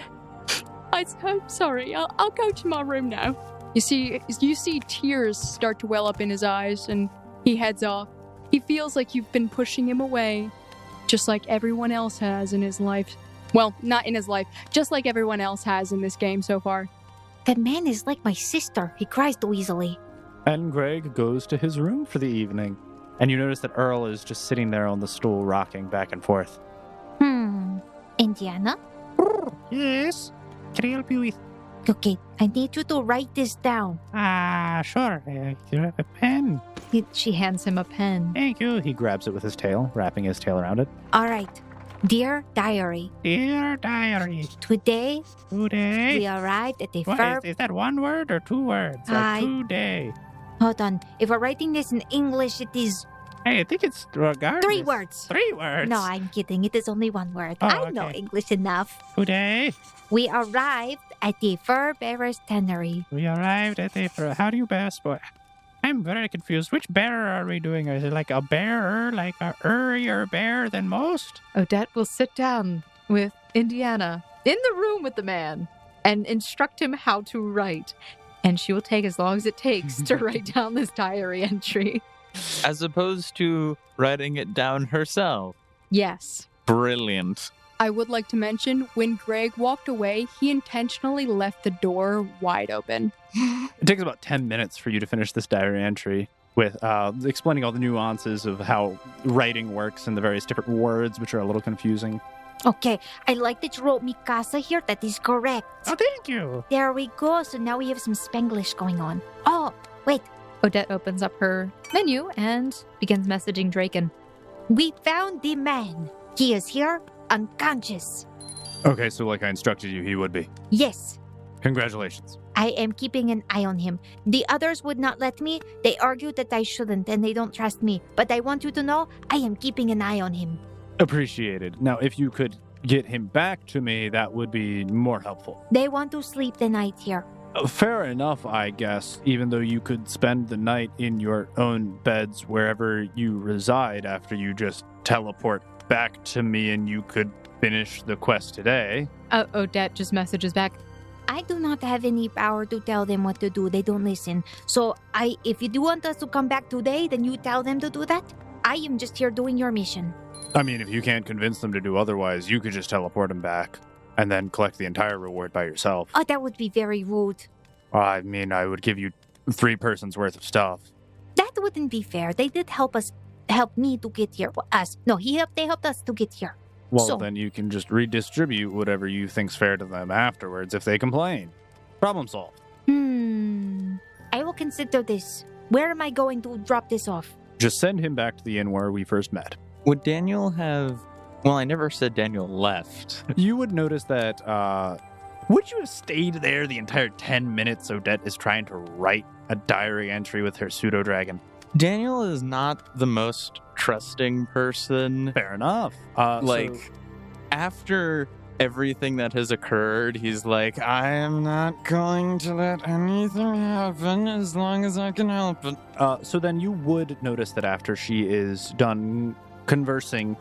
I'm sorry. I'll go to my room now. You see tears start to well up in his eyes, and he heads off. He feels like you've been pushing him away, just like everyone else has in his life. Well, not in his life, just like everyone else has in this game so far. That man is like my sister. He cries too easily. And Greg goes to his room for the evening. And you notice that Earl is just sitting there on the stool, rocking back and forth. Indiana? Yes? Can I help you with? Okay, I need you to write this down. Sure. You have a pen. She hands him a pen. Thank you. He grabs it with his tail, wrapping his tail around it. All right. Dear Diary, Dear Diary, today we today. arrived at the What, verb. is that one word or two words? Today. Hold on. If we're writing this in English, it is Hey, I think it's regardless. 3 words. 3 words. No, I'm kidding. It is only 1 word. Oh, I know okay. English enough. Today, We arrived at the fur bearer's tannery. we arrived at the... How do you best... I'm very confused. Which bearer are we doing? Is it like a bearer, like a earlier bear than most? Odette will sit down with Indiana in the room with the man and instruct him how to write. And she will take as long as it takes to write down this diary entry. As opposed to writing it down herself. Yes. Brilliant. I would like to mention, when Greg walked away, he intentionally left the door wide open. It takes about 10 minutes for you to finish this diary entry with explaining all the nuances of how writing works and the various different words, which are a little confusing. Okay, I like that you wrote Mikasa here. That is correct. Oh, thank you. There we go. So now we have some Spanglish going on. Oh, wait. Odette opens up her menu and begins messaging Draken. We found the man. He is here, unconscious. Okay, so like I instructed you, he would be. Yes, Congratulations. I am keeping an eye on him. The others would not let me. They argued that I shouldn't and they don't trust me. But I want you to know I am keeping an eye on him. Appreciated. Now, if you could get him back to me, that would be more helpful. They want to sleep the night here. Fair enough, I guess, even though you could spend the night in your own beds wherever you reside after you just teleport back to me and you could finish the quest today. Odette just messages back. I do not have any power to tell them what to do. They don't listen. So if you do want us to come back today, then you tell them to do that. I am just here doing your mission. I mean, if you can't convince them to do otherwise, you could just teleport him back and then collect the entire reward by yourself. Oh, that would be very rude. I mean, I would give you 3 persons worth of stuff. That wouldn't be fair. They did help me to get here. Well, us. No, they helped us to get here. Well, So- then you can just redistribute whatever you think's fair to them afterwards if they complain. Problem solved. I will consider this. Where am I going to drop this off? Just send him back to the inn where we first met. Would Daniel have... Well, I never said Daniel left. You would notice that, would you have stayed there the entire 10 minutes Odette is trying to write a diary entry with her pseudo-dragon? Daniel is not the most trusting person. Fair enough. After everything that has occurred, he's like, I am not going to let anything happen as long as I can help it. So then you would notice that after she is done conversing,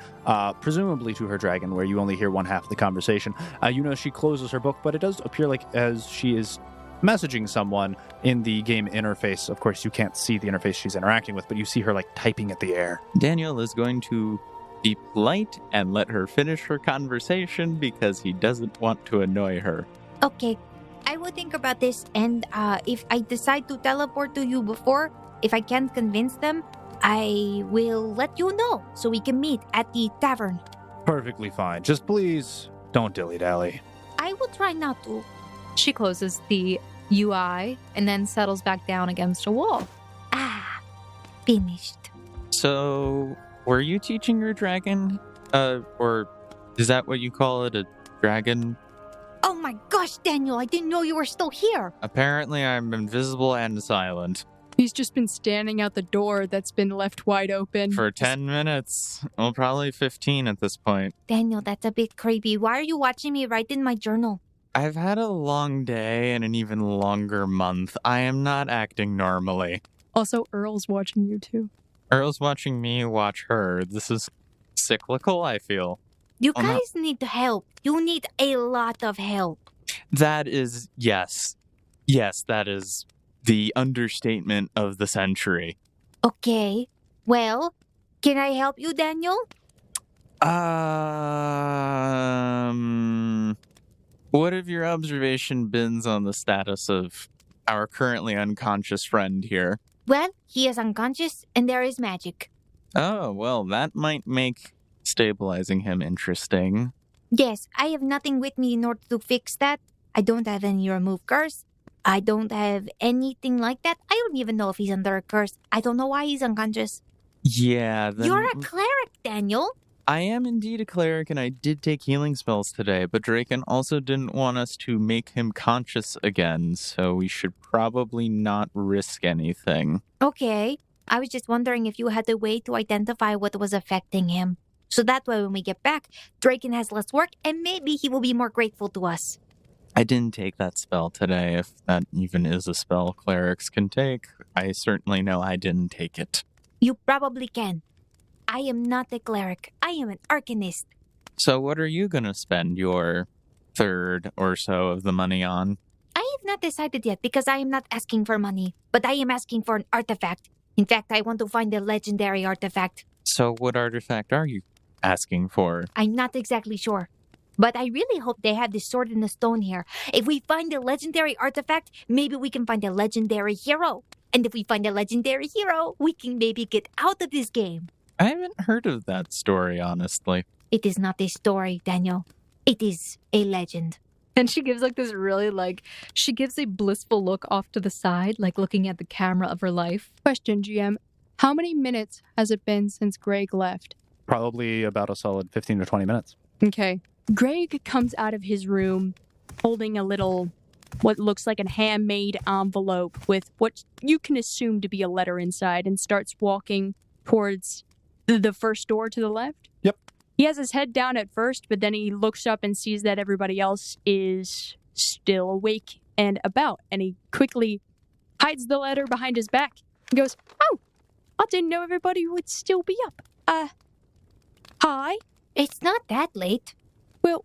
presumably to her dragon, where you only hear one half of the conversation, you know she closes her book, but it does appear like as she is messaging someone in the game interface, of course you can't see the interface she's interacting with, but you see her like typing at the air. Daniel is going to be polite and let her finish her conversation because he doesn't want to annoy her. Okay, I will think about this, and if I decide to teleport to you before, if I can't convince them, I will let you know so we can meet at the tavern. Perfectly fine. Just please don't dilly-dally. I will try not to. She closes the UI and then settles back down against a wall. Finished. So, were you teaching your dragon? Or is that what you call it, a dragon? Oh my gosh, Daniel, I didn't know you were still here. Apparently I'm invisible and silent. He's just been standing out the door that's been left wide open. For 10 minutes. Well, probably 15 at this point. Daniel, that's a bit creepy. Why are you watching me write in my journal? I've had a long day and an even longer month. I am not acting normally. Also, Earl's watching you too. Earl's watching me watch her. This is cyclical, I feel. You Oh, no. guys need help. You need a lot of help. That is, yes. Yes, that is the understatement of the century. Okay. Well, can I help you, Daniel? What have your observation been on the status of our currently unconscious friend here? Well, he is unconscious and there is magic. Oh, well, that might make stabilizing him interesting. Yes, I have nothing with me in order to fix that. I don't have any remove curse. I don't have anything like that. I don't even know if he's under a curse. I don't know why he's unconscious. Yeah, then... You're a cleric, Daniel. I am indeed a cleric, and I did take healing spells today, but Draken also didn't want us to make him conscious again, so we should probably not risk anything. Okay. I was just wondering if you had a way to identify what was affecting him. So that way when we get back, Draken has less work, and maybe he will be more grateful to us. I didn't take that spell today, if that even is a spell clerics can take. I certainly know I didn't take it. You probably can. I am not a cleric. I am an arcanist. So what are you going to spend your third or so of the money on? I have not decided yet because I am not asking for money, but I am asking for an artifact. In fact, I want to find a legendary artifact. So what artifact are you asking for? I'm not exactly sure. But I really hope they have this sword in the stone here. If we find a legendary artifact, maybe we can find a legendary hero. And if we find a legendary hero, we can maybe get out of this game. I haven't heard of that story, honestly. It is not a story, Daniel. It is a legend. And she gives like this really she gives a blissful look off to the side, like looking at the camera of her life. Question, GM. How many minutes has it been since Greg left? Probably about a solid 15 to 20 minutes. Okay. Greg comes out of his room holding a little, what looks like a handmade envelope with what you can assume to be a letter inside, and starts walking towards the first door to the left. Yep. He has his head down at first, but then he looks up and sees that everybody else is still awake and about, and he quickly hides the letter behind his back and goes, "Oh, I didn't know everybody would still be up. Hi? It's not that late. Well,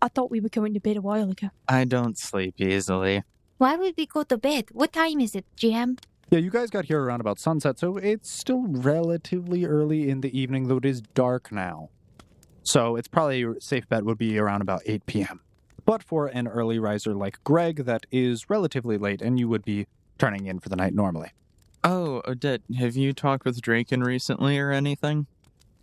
I thought we were going to bed a while ago." I don't sleep easily. Why would we go to bed? What time is it, GM? Yeah, you guys got here around about sunset, so it's still relatively early in the evening, though it is dark now. So it's probably a safe bet would be around about 8 p.m. But for an early riser like Greg, that is relatively late, and you would be turning in for the night normally. Oh, Odette, have you talked with Draken recently or anything?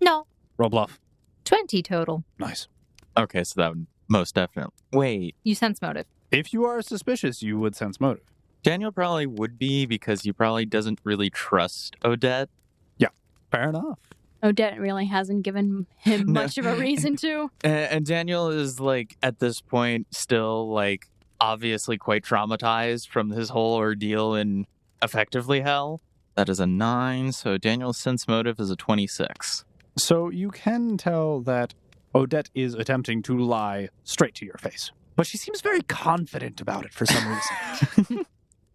No. Roll bluff. 20 total. Nice. Okay, so that would most definitely... Wait, You sense motive. If you are suspicious, you would sense motive. Daniel probably would be because he probably doesn't really trust Odette. Fair enough. Odette really hasn't given him No. much of a reason to. And Daniel is, like, at this point, still, like, obviously quite traumatized from his whole ordeal in effectively hell. That is a 9, so Daniel's sense motive is a 26. So you can tell that Odette is attempting to lie straight to your face. But she seems very confident about it for some reason.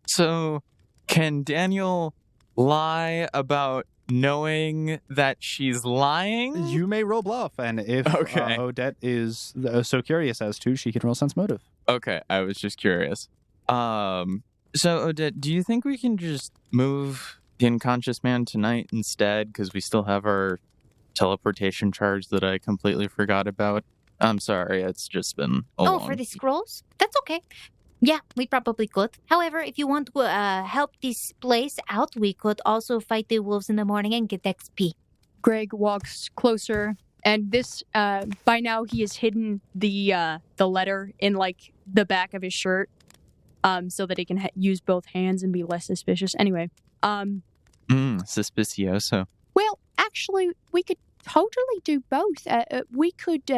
So, can Daniel lie about knowing that she's lying? You may roll bluff, and if Okay. Odette is so curious as to, she can roll sense motive. Okay, I was just curious. So, Odette, do you think we can just move the unconscious man tonight instead? Because we still have our teleportation charge that I completely forgot about. I'm sorry, it's just been a long... For the scrolls? That's okay. Yeah, we probably could. However, if you want to help this place out, we could also fight the wolves in the morning and get XP. Greg walks closer, and this, by now he has hidden the letter in, like, the back of his shirt, so that he can use both hands and be less suspicious. Anyway, suspicioso. well, actually, we could totally do both. We could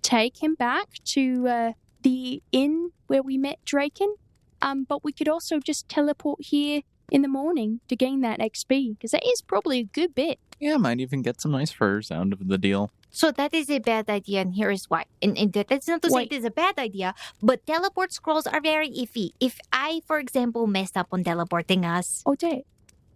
take him back to the inn where we met Draken, but we could also just teleport here in the morning to gain that XP, because that is probably a good bit. Yeah, might even get some nice furs out of the deal. So that is a bad idea, and here is why. And that's not to say Wait. it is a bad idea, but teleport scrolls are very iffy. If I, for example, messed up on teleporting us... Odette,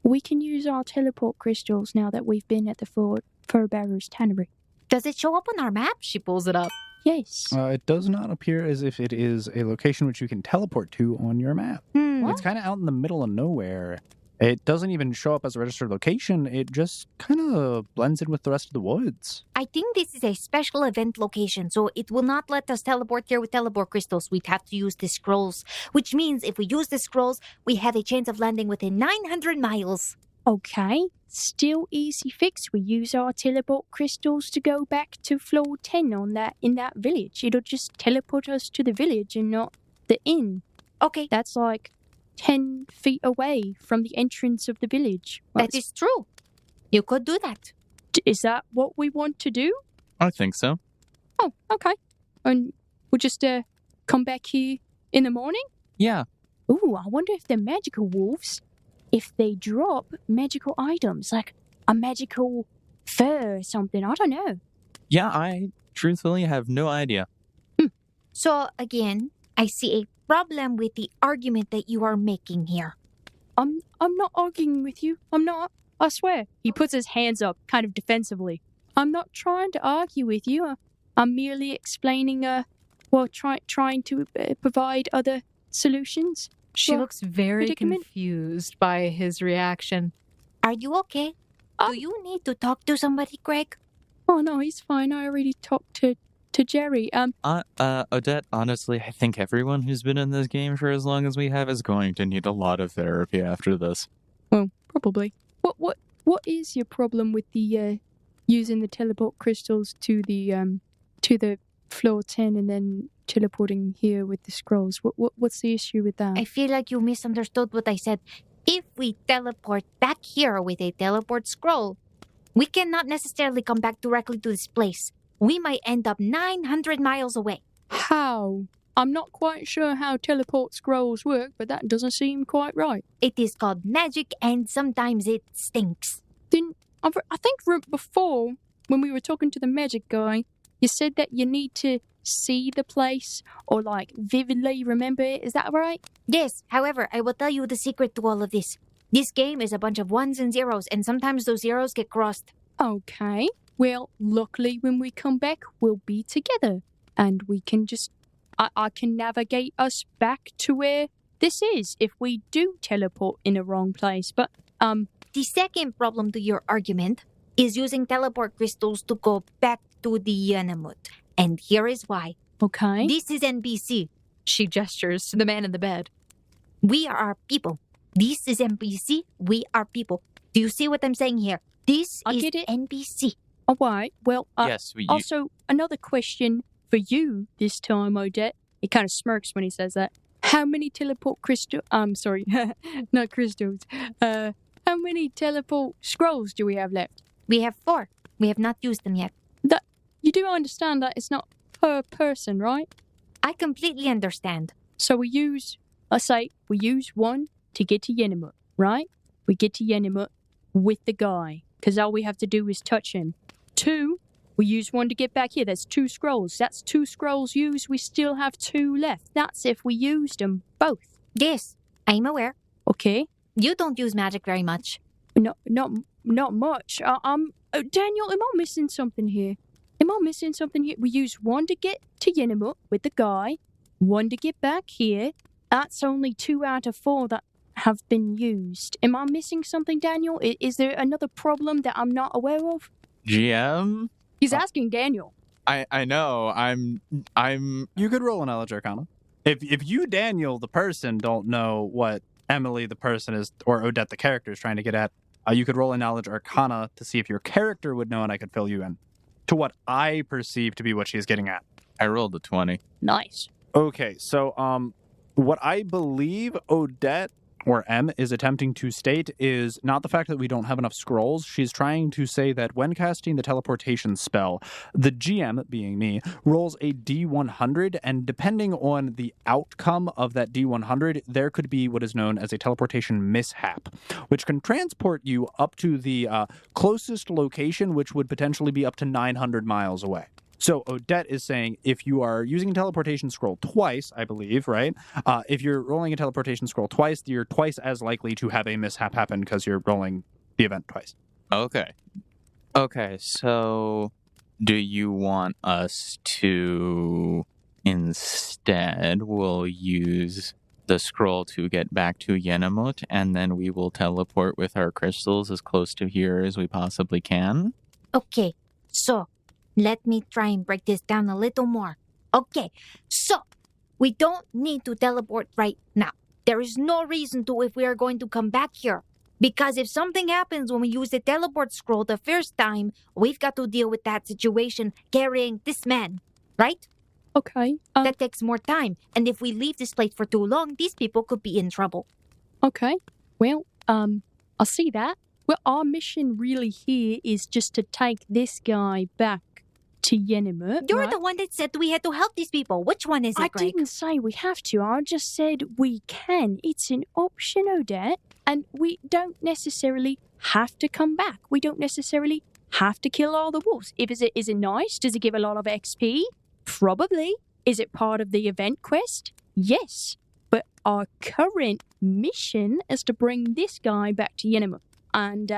we can use our teleport crystals now that we've been at the fur bearer's tannery. Does it show up on our map? She pulls it up. Yes. It does not appear as if it is a location which you can teleport to on your map. It's kind of out in the middle of nowhere. It doesn't even show up as a registered location. It just kind of blends in with the rest of the woods. I think this is a special event location, so it will not let us teleport here with teleport crystals. We'd have to use the scrolls, which means if we use the scrolls, we have a chance of landing within 900 miles. Okay. Still easy fix. We use our teleport crystals to go back to floor 10 in that village. It'll just teleport us to the village and not the inn. Okay, That's like 10 feet away from the entrance of the village. Well, that is true. You could do that. is that what we want to do? I think so. Oh, okay. And we'll just come back here in the morning? Yeah. Ooh, I wonder if the magical wolves, if they drop magical items, like a magical fur or something. I don't know. Yeah, I truthfully have no idea. So, again, I see a problem with the argument that you are making here. I'm not arguing with you. I'm not. I swear. He puts his hands up, kind of defensively. I'm not trying to argue with you. I'm merely explaining, trying to provide other solutions. She Well, looks very predicament. confused by his reaction. Are you okay? Do you need to talk to somebody, Greg? Oh, no, he's fine. I already talked to Jerry. Odette, honestly, I think everyone who's been in this game for as long as we have is going to need a lot of therapy after this. Well, probably. What is your problem with the using the teleport crystals to the floor 10 and then teleporting here with the scrolls. What's the issue with that? I feel like you misunderstood what I said. If we teleport back here with a teleport scroll, we cannot necessarily come back directly to this place. We might end up 900 miles away. How? I'm not quite sure how teleport scrolls work, but that doesn't seem quite right. It is called magic, and sometimes it stinks. Then, I think before, when we were talking to the magic guy, you said that you need to see the place or, like, vividly remember it. Is that right? Yes, however, I will tell you the secret to all of this. This game is a bunch of ones and zeros, and sometimes those zeros get crossed. Okay. Well, luckily, when we come back, we'll be together. And we can just... I can navigate us back to where this is if we do teleport in the wrong place. But, The second problem to your argument is using teleport crystals to go back to the Yanamut. And here is why. okay. This is NPC. She gestures to the man in the bed. We are people. This is NPC. We are people. Do you see what I'm saying here? This I is get it. NPC. All right. Well, Yes, also, another question for you this time, Odette. He kind of smirks when he says that. How many teleport sorry, not crystals. How many teleport scrolls do we have left? We have 4. We have not used them yet. You do understand that it's not per person, right? I completely understand. So let's say we use one to get to Yenamut, right? We get to Yenamut with the guy, because all we have to do is touch him. 2, we use one to get back here. That's 2 scrolls. That's 2 scrolls used. We still have 2 left. That's if we used them both. Yes, I'm aware. Okay? You don't use magic very much. Not much. Daniel, am I missing something here? We use one to get to Yenamut with the guy, one to get back here. That's only 2 out of 4 that have been used. Am I missing something, Daniel? Is there another problem that I'm not aware of? GM? He's asking Daniel. I know. I'm You could roll a knowledge arcana. If you, Daniel, the person, don't know what Emily, the person, is, or Odette, the character, is trying to get at, you could roll a knowledge arcana to see if your character would know, and I could fill you in to what I perceive to be what she's getting at. I rolled a 20. Nice. Okay, so what I believe Odette or M is attempting to state is not the fact that we don't have enough scrolls. She's trying to say that when casting the teleportation spell, the GM, being me, rolls a D100, and depending on the outcome of that D100, there could be what is known as a teleportation mishap, which can transport you up to the closest location, which would potentially be up to 900 miles away. So Odette is saying if you are using a teleportation scroll twice, I believe, right? If you're rolling a teleportation scroll twice, you're twice as likely to have a mishap happen because you're rolling the event twice. Okay, so do you want us to instead we'll use the scroll to get back to Yenamut, and then we will teleport with our crystals as close to here as we possibly can? Okay, so let me try and break this down a little more. Okay, so we don't need to teleport right now. There is no reason to if we are going to come back here. Because if something happens when we use the teleport scroll the first time, we've got to deal with that situation carrying this man, right? Okay. That takes more time. And if we leave this place for too long, these people could be in trouble. Okay. Well, I see that. Well, our mission really here is just to take this guy back to Yenamut. You're right? the one that said we had to help these people. Which one is it, I Greg? didn't say we have to. I just said we can. It's an option, Odette. And we don't necessarily have to come back. We don't necessarily have to kill all the wolves. Is it nice? Does it give a lot of XP? Probably. Is it part of the event quest? Yes. But our current mission is to bring this guy back to Yenamut. And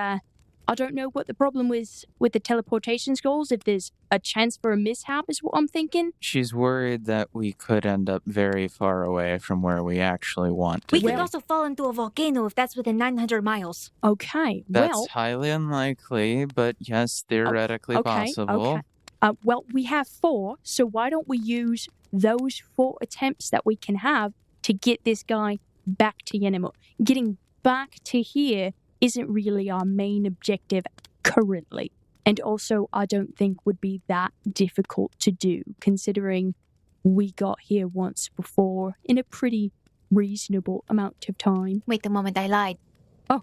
I don't know what the problem is with the teleportation scrolls. If there's a chance for a mishap is what I'm thinking. She's worried that we could end up very far away from where we actually want to We be. could also fall into a volcano if that's within 900 miles. Okay, That's well... highly unlikely, but yes, theoretically possible. Okay. Well, we have 4, so why don't we use those 4 attempts that we can have to get this guy back to Yenamut? Getting back to here isn't really our main objective currently. And also, I don't think would be that difficult to do, considering we got here once before in a pretty reasonable amount of time. Wait a moment, I lied. Oh.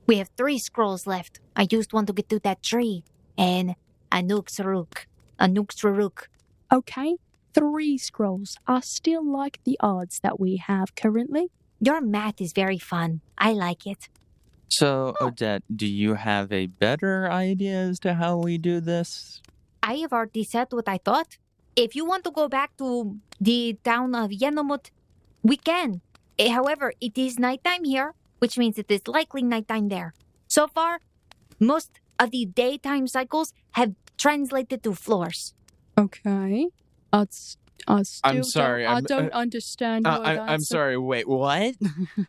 We have 3 scrolls left. I used one to get through that tree. And Anuk Saruk. Okay, 3 scrolls. I still like the odds that we have currently. Your math is very fun. I like it. So, Odette, do you have a better idea as to how we do this? I have already said what I thought. If you want to go back to the town of Yenamut, we can. However, it is nighttime here, which means it is likely nighttime there. So far, most of the daytime cycles have translated to floors. Okay. I'm sorry. I don't understand. I'm sorry. Wait, what?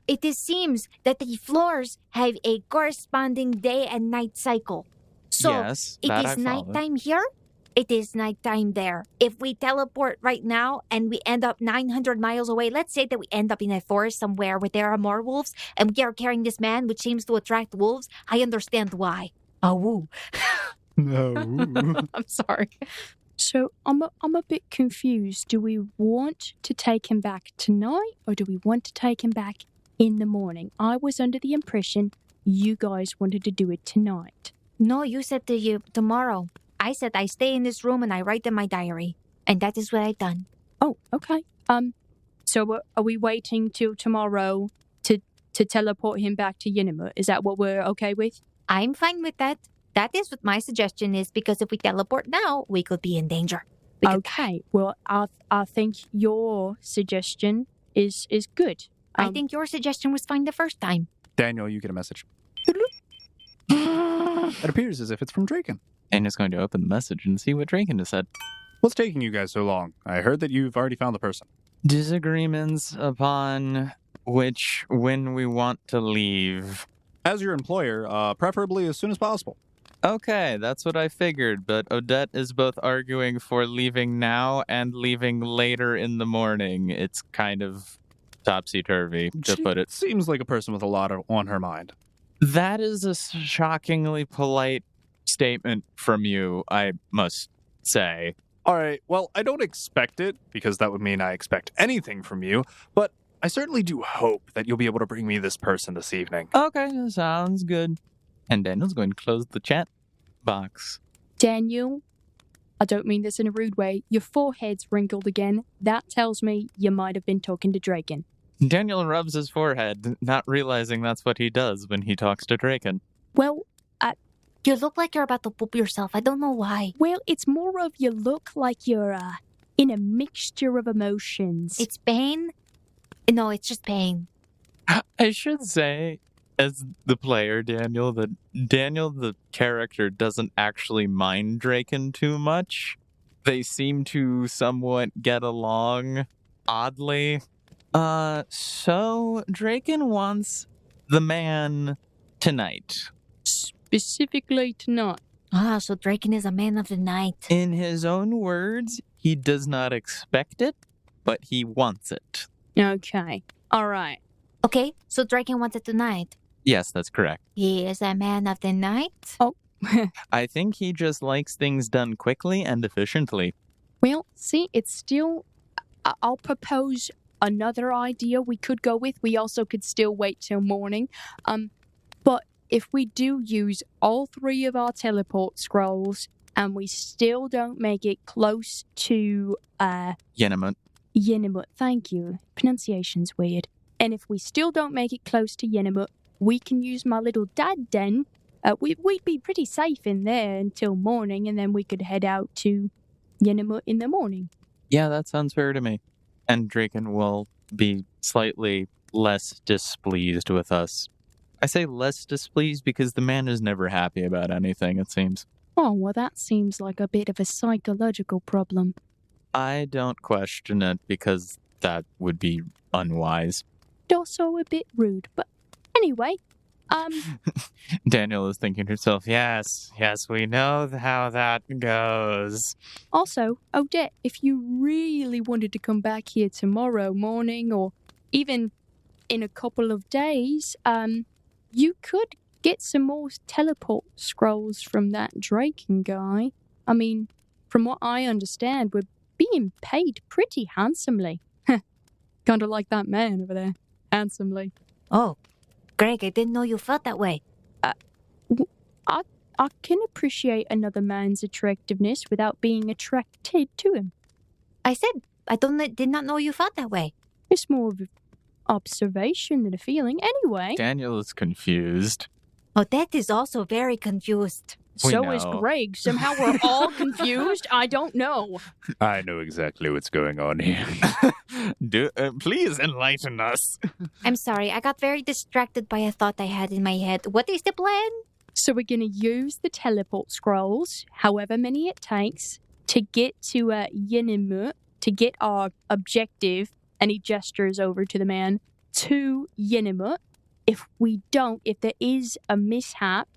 It seems that the floors have a corresponding day and night cycle. So yes, it that is I follow. nighttime here. It is nighttime there. If we teleport right now and we end up 900 miles away, let's say that we end up in a forest somewhere where there are more wolves, and we are carrying this man, which seems to attract wolves, I understand why. Oh, woo. No. I'm sorry. So I'm a bit confused. Do we want to take him back tonight, or do we want to take him back in the morning? I was under the impression you guys wanted to do it tonight. No, you said to you tomorrow. I said I stay in this room and I write in my diary. And that is what I've done. Oh, okay. So are we waiting till tomorrow to teleport him back to Yenamut? Is that what we're okay with? I'm fine with that. That is what my suggestion is, because if we teleport now, we could be in danger. Okay. Well, I think your suggestion is good. I think your suggestion was fine the first time. Daniel, you get a message. It appears as if it's from Draken. Daniel's going to open the message and see what Draken has said. What's taking you guys so long? I heard that you've already found the person. Disagreements upon when we want to leave. As your employer, preferably as soon as possible. Okay, that's what I figured, but Odette is both arguing for leaving now and leaving later in the morning. It's kind of topsy-turvy, to put it. Seems like a person with a lot on her mind. That is a shockingly polite statement from you, I must say. All right, well, I don't expect it, because that would mean I expect anything from you, but I certainly do hope that you'll be able to bring me this person this evening. Okay, sounds good. And Daniel's going to close the chat box. Daniel, I don't mean this in a rude way. Your forehead's wrinkled again. That tells me you might have been talking to Draken. Daniel rubs his forehead, not realizing that's what he does when he talks to Draken. Well, you look like you're about to poop yourself. I don't know why. Well, it's more of you look like you're in a mixture of emotions. It's pain? No, it's just pain. I should say, as the player, Daniel, that Daniel, the character, doesn't actually mind Draken too much. They seem to somewhat get along, oddly. So Draken wants the man tonight. Specifically tonight. Ah, so Draken is a man of the night. In his own words, he does not expect it, but he wants it. Okay. All right. Okay, so Draken wants it tonight. Yes, that's correct. He is a man of the night? Oh. I think he just likes things done quickly and efficiently. Well, see, it's still... I'll propose another idea we could go with. We also could still wait till morning. But if we do use all 3 of our teleport scrolls and we still don't make it close to... Yenamut. Yenamut, thank you. Pronunciation's weird. And if we still don't make it close to Yenamut, we can use my little dad den. We'd be pretty safe in there until morning, and then we could head out to Yenamut in the morning. Yeah, that sounds fair to me. And Draken will be slightly less displeased with us. I say less displeased because the man is never happy about anything, it seems. Oh, well, that seems like a bit of a psychological problem. I don't question it because that would be unwise. Also a bit rude, but anyway, Daniel is thinking to himself, yes, we know how that goes. Also, Odette, if you really wanted to come back here tomorrow morning or even in a couple of days, you could get some more teleport scrolls from that Draken guy. I mean, from what I understand, we're being paid pretty handsomely. Kinda like that man over there. Handsomely. Oh, Greg, I didn't know you felt that way. I can appreciate another man's attractiveness without being attracted to him. I said I did not know you felt that way. It's more of an observation than a feeling. Anyway, Daniel is confused. Odette is also very confused. We so is know. Greg. Somehow we're all confused. I don't know. I know exactly what's going on here. Please enlighten us. I'm sorry, I got very distracted by a thought I had in my head. What is the plan? So we're going to use the teleport scrolls, however many it takes, to get to Yenimut, to get our objective, and he gestures over to the man, to Yenimut. If there is a mishap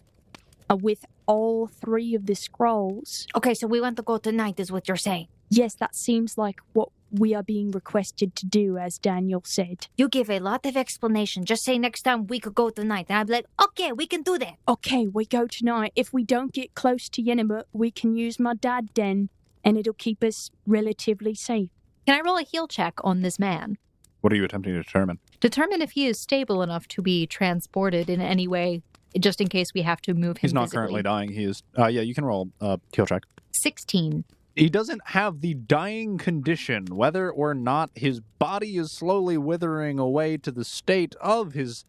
with all 3 of the scrolls... Okay, so we want to go tonight is what you're saying. Yes, that seems like what we are being requested to do, as Daniel said. You give a lot of explanation. Just say next time we could go tonight. And I'd be like, okay, we can do that. Okay, we go tonight. If we don't get close to Yenimut, we can use my dad den, and it'll keep us relatively safe. Can I roll a heal check on this man? What are you attempting to determine? Determine if he is stable enough to be transported in any way, just in case we have to move him He's not physically. currently dying. He is. Yeah, you can roll a heal check. 16. He doesn't have the dying condition, whether or not his body is slowly withering away to the state of his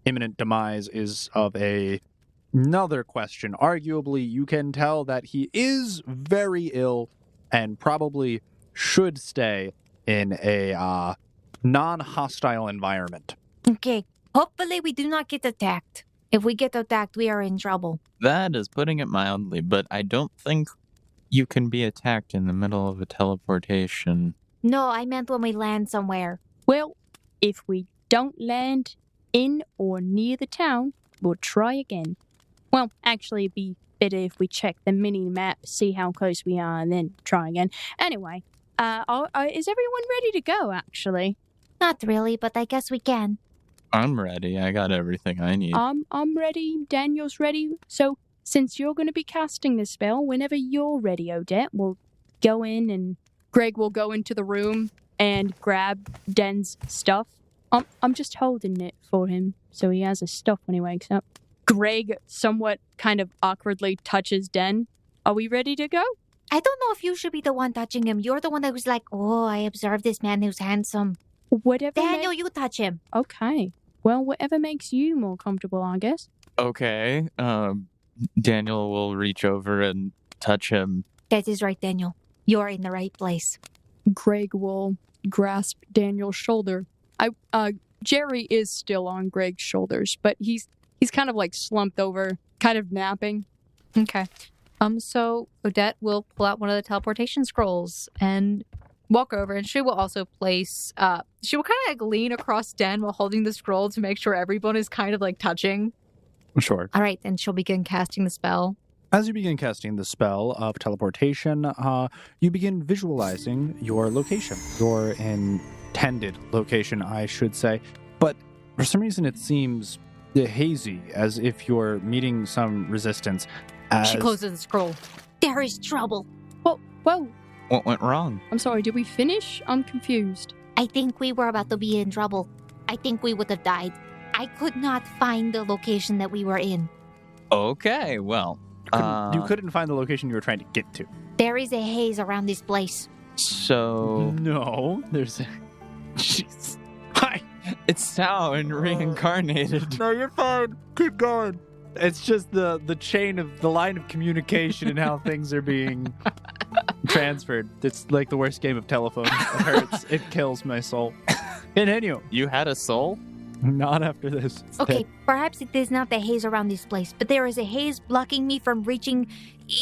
imminent demise is of another question. Arguably, you can tell that he is very ill and probably should stay in a non-hostile environment. Okay, hopefully we do not get attacked. If we get attacked, we are in trouble. That is putting it mildly, but I don't think you can be attacked in the middle of a teleportation. No, I meant when we land somewhere. Well, if we don't land in or near the town, we'll try again. Well, actually, it'd be better if we check the mini-map, see how close we are, and then try again. Anyway, is everyone ready to go, actually? Not really, but I guess we can. I'm ready. I got everything I need. I'm ready. Daniel's ready. So, since you're going to be casting the spell, whenever you're ready, Odette, we'll go in and Greg will go into the room and grab Den's stuff. I'm just holding it for him so he has his stuff when he wakes up. Greg somewhat kind of awkwardly touches Den. Are we ready to go? I don't know if you should be the one touching him. You're the one that was like, oh, I observed this man who's handsome. Whatever. Daniel, you touch him. Okay. Well, whatever makes you more comfortable, I guess. Okay. Daniel will reach over and touch him. That is right, Daniel. You're in the right place. Greg will grasp Daniel's shoulder. Jerry is still on Greg's shoulders, but he's kind of like slumped over, kind of napping. Okay. So Odette will pull out one of the teleportation scrolls and walk over, and she will also place, she will kind of like lean across Den while holding the scroll to make sure everyone is kind of like touching. Sure. All right, then she'll begin casting the spell. As you begin casting the spell of teleportation, you begin visualizing your location, your intended location, I should say. But for some reason, it seems hazy, as if you're meeting some resistance. She closes the scroll. There is trouble. Whoa. What went wrong? I'm sorry, did we finish? I'm confused. I think we were about to be in trouble. I think we would have died. I could not find the location that we were in. Okay, well. You couldn't find the location you were trying to get to. There is a haze around this place. So No, there's... Jeez. Hi. it's Sound reincarnated. No, you're fine. Keep going. It's just the chain of the line of communication and how things are being transferred. It's like the worst game of telephone. It hurts. It kills my soul. Continue. You had a soul? Not after this. Okay, perhaps it is not the haze around this place, but there is a haze blocking me from reaching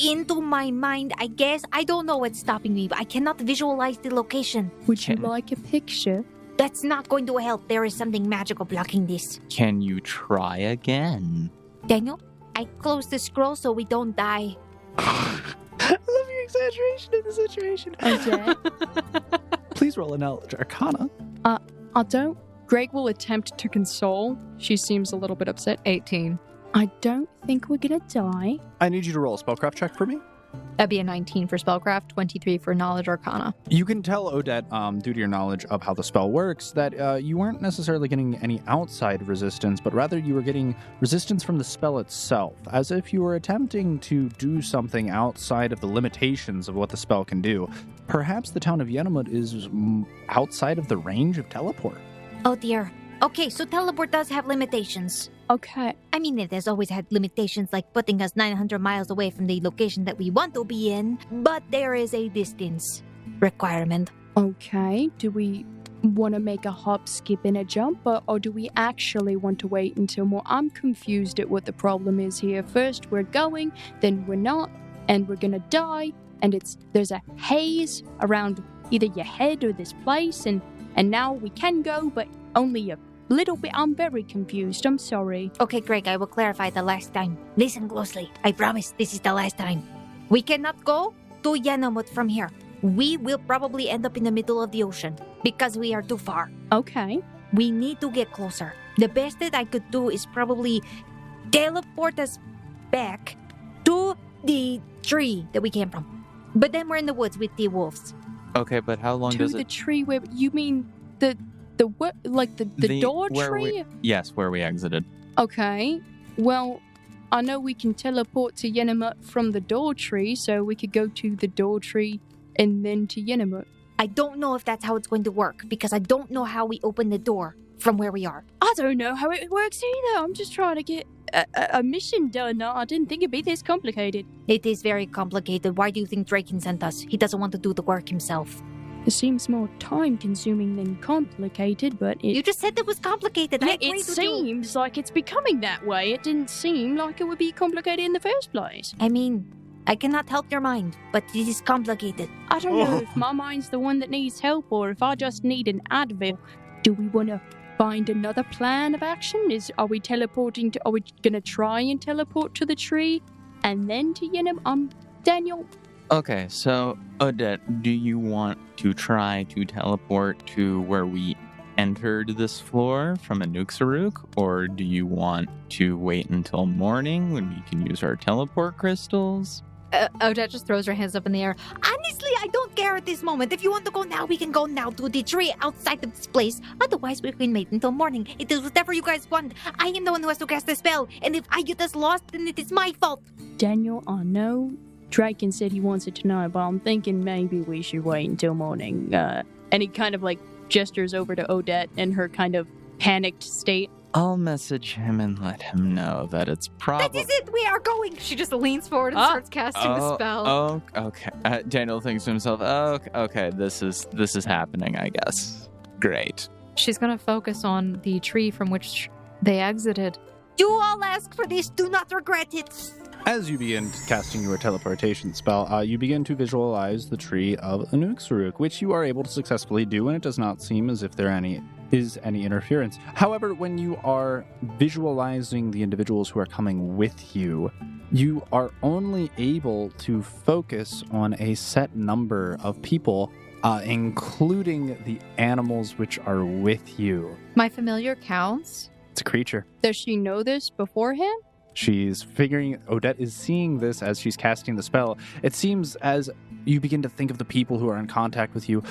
into my mind, I guess. I don't know what's stopping me, but I cannot visualize the location. Would you like a picture? That's not going to help. There is something magical blocking this. Can you try again? Daniel, I closed the scroll so we don't die. I love your exaggeration of the situation. Okay. Please roll an Arcana. I don't. Greg will attempt to console. She seems a little bit upset. 18. I don't think we're gonna die. I need you to roll a spellcraft check for me. That'd be a 19 for spellcraft, 23 for knowledge arcana. You can tell Odette, due to your knowledge of how the spell works, that you weren't necessarily getting any outside resistance, but rather you were getting resistance from the spell itself, as if you were attempting to do something outside of the limitations of what the spell can do. Perhaps the town of Yenamut is outside of the range of teleport. Oh dear. Okay, so teleport does have limitations. Okay. I mean, it has always had limitations like putting us 900 miles away from the location that we want to be in, but there is a distance requirement. Okay. Do we want to make a hop, skip, and a jump, or do we actually want to wait until more? I'm confused at what the problem is here. First we're going, then we're not, and we're gonna die, and there's a haze around either your head or this place, and now we can go, but only a little bit. I'm very confused. I'm sorry. Okay, Greg, I will clarify the last time. Listen closely. I promise this is the last time. We cannot go to Yenamut from here. We will probably end up in the middle of the ocean because we are too far. Okay. We need to get closer. The best that I could do is probably teleport us back to the tree that we came from. But then we're in the woods with the wolves. Okay, but how long does To the it... tree where you mean the what, like the door tree? Yes, where we exited. Okay. Well, I know we can teleport to Yenamut from the door tree, so we could go to the door tree and then to Yenamut. I don't know if that's how it's going to work because I don't know how we open the door from where we are. I don't know how it works either. I'm just trying to get a mission done. I didn't think it'd be this complicated. It is very complicated. Why do you think Draken sent us? He doesn't want to do the work himself. It seems more time-consuming than complicated, but it... You just said it was complicated. Yeah, I agree it with you. seems like it's becoming that way. It didn't seem like it would be complicated in the first place. I mean, I cannot help your mind, but it is complicated. I don't know if my mind's the one that needs help or if I just need an Advil. Do we want to find another plan of action? Are we going to try and teleport to the tree and then to Yenam? Daniel? Okay, so Odette, do you want to try to teleport to where we entered this floor from Anuxaruk, or do you want to wait until morning when we can use our teleport crystals? Odette just throws her hands up in the air. Honestly, I don't care at this moment. If you want to go now, we can go now to the tree outside of this place. Otherwise, we can wait until morning. It is whatever you guys want. I am the one who has to cast the spell, and if I get us lost, then it is my fault. Daniel, I know Draken said he wants it tonight, but I'm thinking maybe we should wait until morning. And he kind of gestures over to Odette in her kind of panicked state. I'll message him and let him know that it's probably... That is it. We are going. She just leans forward and starts casting the spell. Oh, okay. Daniel thinks to himself, okay, this is happening, I guess. Great. She's going to focus on the tree from which they exited. You all asked for this. Do not regret it. As you begin casting your teleportation spell, you begin to visualize the tree of Anuxaruk, which you are able to successfully do, and it does not seem as if there is any interference. However, when you are visualizing the individuals who are coming with you, you are only able to focus on a set number of people, including the animals which are with you. My familiar counts? It's a creature. Does she know this beforehand? She's Odette is seeing this as she's casting the spell. It seems as you begin to think of the people who are in contact with you,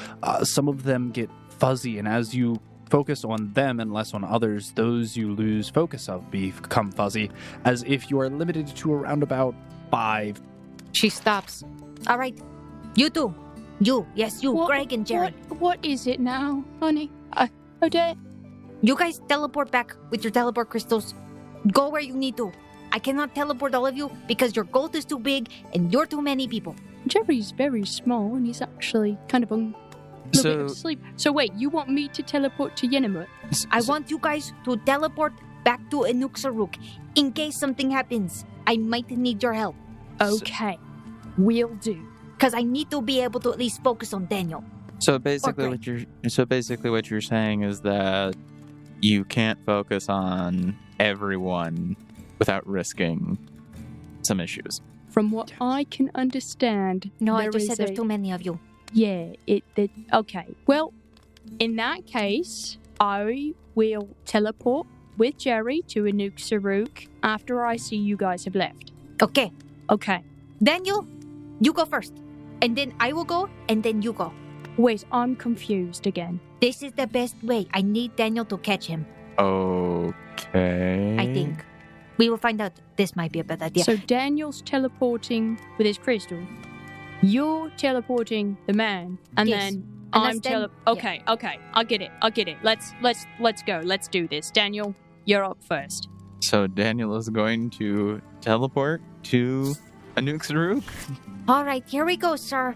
some of them get fuzzy, and as you focus on them and less on others, those you lose focus of become fuzzy, as if you are limited to around about 5. She stops. All right. You two. You. Yes, you. Greg and Jerry. What is it now, honey? Odette? You guys teleport back with your teleport crystals. Go where you need to. I cannot teleport all of you because your gold is too big and you're too many people. Jerry's very small and he's actually kind of a little bit asleep. So wait, you want me to teleport to Yenamut? I want you guys to teleport back to Anuxaruk in case something happens. I might need your help. Okay, we'll do. Because I need to be able to at least focus on Daniel. So basically what you're saying is that you can't focus on everyone without risking some issues. From what I can understand, no, I just said there's too many of you. Yeah, okay. Well, in that case, I will teleport with Jerry to Anuk Saruk after I see you guys have left. Okay. Okay. Daniel, you go first. And then I will go, and then you go. Wait, I'm confused again. This is the best way. I need Daniel to catch him. Okay. I think. We will find out. This might be a bad idea. So Daniel's teleporting with his crystal. You're teleporting the man, and Yes. then Unless I'm then- Okay. I get it. Let's go. Let's do this. Daniel, you're up first. So Daniel is going to teleport to Anuk Saruk. All right, here we go, sir.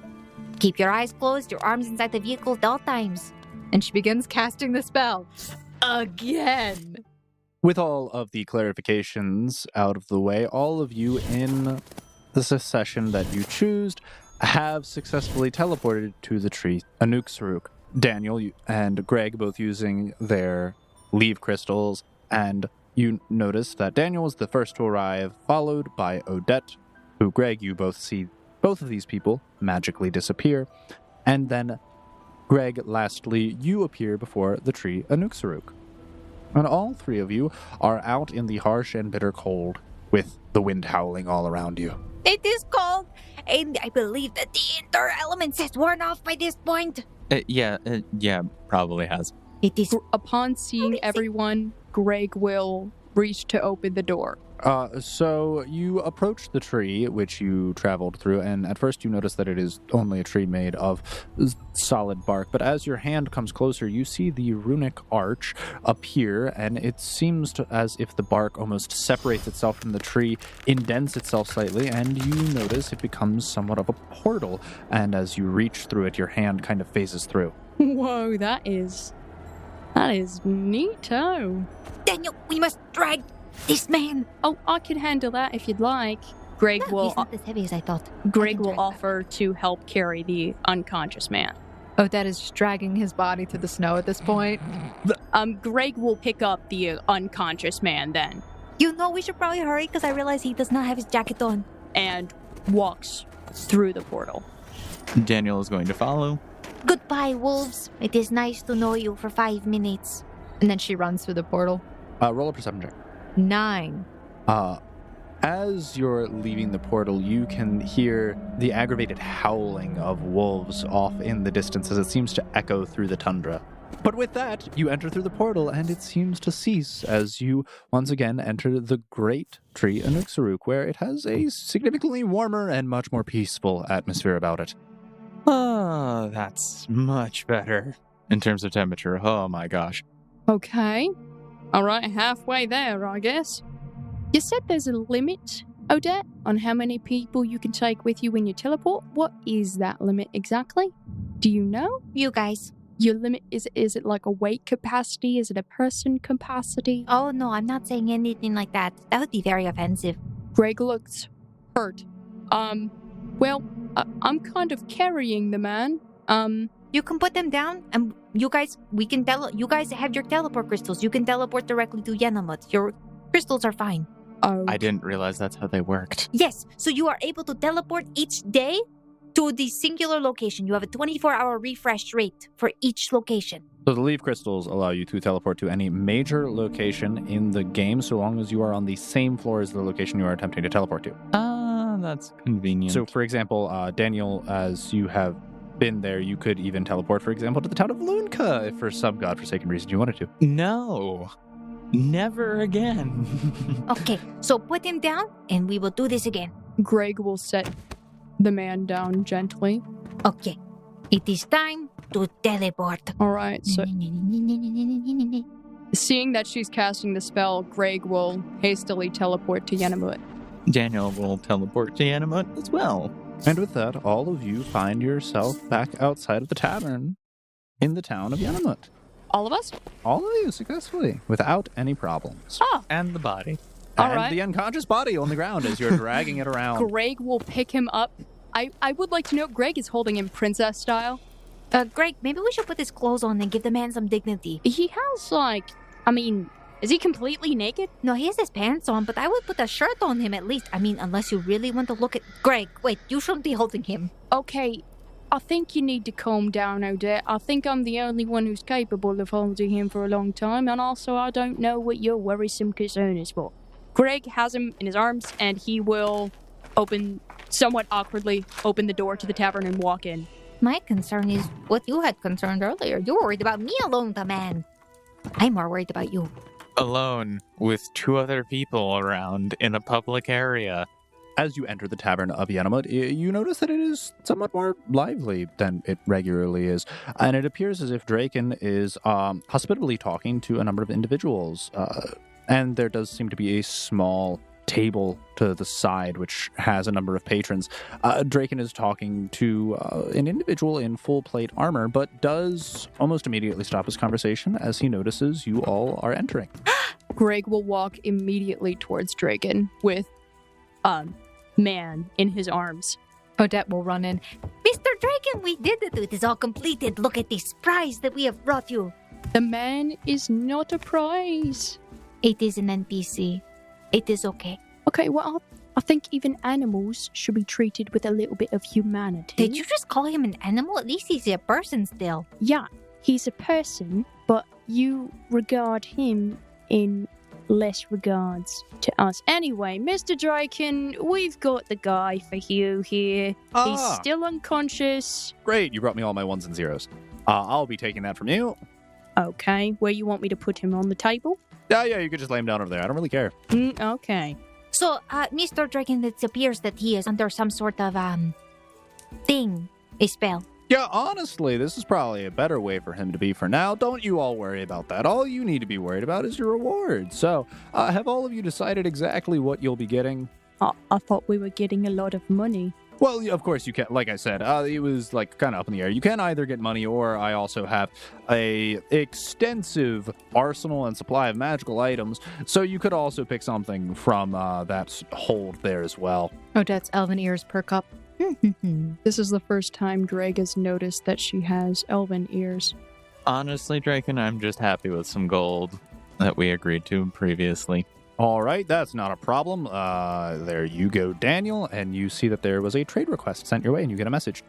Keep your eyes closed, your arms inside the vehicle at all times. And she begins casting the spell. Again. With all of the clarifications out of the way, all of you in the session that you choose have successfully teleported to the tree Anuk Saruk. Daniel and Greg both using their leave crystals, and you notice that Daniel was the first to arrive, followed by Odette, who, Greg, you both see both of these people magically disappear, and then Greg, lastly, you appear before the tree Anuk Saruk. And all three of you are out in the harsh and bitter cold, with the wind howling all around you. It is cold, and I believe that the indoor elements has worn off by this point. Yeah, probably has. It is. Upon seeing everyone, Greg will reach to open the door. So you approach the tree, which you traveled through, and at first you notice that it is only a tree made of solid bark, but as your hand comes closer, you see the runic arch appear, and it seems as if the bark almost separates itself from the tree, indents itself slightly, and you notice it becomes somewhat of a portal, and as you reach through it, your hand kind of phases through. Whoa, that is neato. Daniel, we must drag this man. Oh, I can handle that if you'd like. Greg No, will he's not as heavy as I thought. Greg I can will drag that. offer to help carry the unconscious man. Odette is just dragging his body through the snow at this point. Greg will pick up the unconscious man then You know, we should probably hurry because I realize he does not have his jacket on. and walks through the portal. Daniel is going to follow. Goodbye, wolves. It is nice to know you for 5 minutes. And then she runs through the portal. Roll a perception check. 9. As you're leaving the portal, you can hear the aggravated howling of wolves off in the distance as it seems to echo through the tundra. But with that, you enter through the portal, and it seems to cease as you once again enter the great tree Anuk Saruk, where it has a significantly warmer and much more peaceful atmosphere about it. Oh, that's much better in terms of temperature. Oh my gosh. Okay. All right, halfway there, I guess. You said there's a limit, Odette, on how many people you can take with you when you teleport. What is that limit exactly? Do you know? You guys. Your limit, is it like a weight capacity? Is it a person capacity? Oh, no, I'm not saying anything like that. That would be very offensive. Greg looks hurt. Well, I'm kind of carrying the man. You can put them down, and you guys, you guys have your teleport crystals. You can teleport directly to Yanamut. Your crystals are fine. Oh, I didn't realize that's how they worked. Yes, so you are able to teleport each day to the singular location. You have a 24-hour refresh rate for each location. So the leaf crystals allow you to teleport to any major location in the game so long as you are on the same floor as the location you are attempting to teleport to. That's convenient. So, for example, Daniel, as you have been there, you could even teleport, for example, to the town of Lunka if for some godforsaken reason you wanted to. No. Never again. Okay, so put him down, and we will do this again. Greg will set the man down gently. Okay, it is time to teleport. All right, so seeing that she's casting the spell, Greg will hastily teleport to Yanamut. Daniel will teleport to Yanamut as well. And with that, all of you find yourself back outside of the tavern in the town of Yanamut. All of us? All of you successfully, without any problems. Oh, And the body. All and right. the unconscious body on the ground as you're dragging it around. Greg will pick him up. I would like to note Greg is holding him princess style. Greg, maybe we should put his clothes on and give the man some dignity. He has is he completely naked? No, he has his pants on, but I would put a shirt on him at least. I mean, unless you really want to look at... Greg, wait, you shouldn't be holding him. Okay, I think you need to calm down, Odette. I think I'm the only one who's capable of holding him for a long time, and also I don't know what your worrisome concern is for. Greg has him in his arms, and he will somewhat awkwardly open the door to the tavern and walk in. My concern is what you had concerned earlier. You were worried about me alone, the man. I'm more worried about you. Alone with 2 other people around in a public area. As you enter the Tavern of Yenamut, you notice that it is somewhat more lively than it regularly is, and it appears as if Draken is hospitably talking to a number of individuals, and there does seem to be a small table to the side which has a number of patrons. Draken is talking to an individual in full plate armor, but does almost immediately stop his conversation as he notices you all are entering. Greg will walk immediately towards Draken with man in his arms. Odette will run in. Mr. Draken, we did it. It is all completed. Look at this prize that we have brought you. The man is not a prize. It is an NPC. It is okay. Okay, well, I think even animals should be treated with a little bit of humanity. Did you just call him an animal? At least he's a person still. Yeah, he's a person, but you regard him in less regards to us. Anyway, Mr. Draken, we've got the guy for you here. He's still unconscious. Great, you brought me all my 1s and 0s. I'll be taking that from you. Okay, where you want me to put him on the table? Yeah, you could just lay him down over there. I don't really care. Okay. So, Mr. Draken, it appears that he is under some sort of, a spell. Yeah, honestly, this is probably a better way for him to be for now. Don't you all worry about that. All you need to be worried about is your reward. So, have all of you decided exactly what you'll be getting? I thought we were getting a lot of money. Well, of course you can. Like I said, it was like kind of up in the air. You can either get money, or I also have a extensive arsenal and supply of magical items. So you could also pick something from that hold there as well. Odette's elven ears perk up. This is the first time Greg has noticed that she has elven ears. Honestly, Draken, I'm just happy with some gold that we agreed to previously. All right, that's not a problem. There you go, Daniel, and you see that there was a trade request sent your way, and you get a message.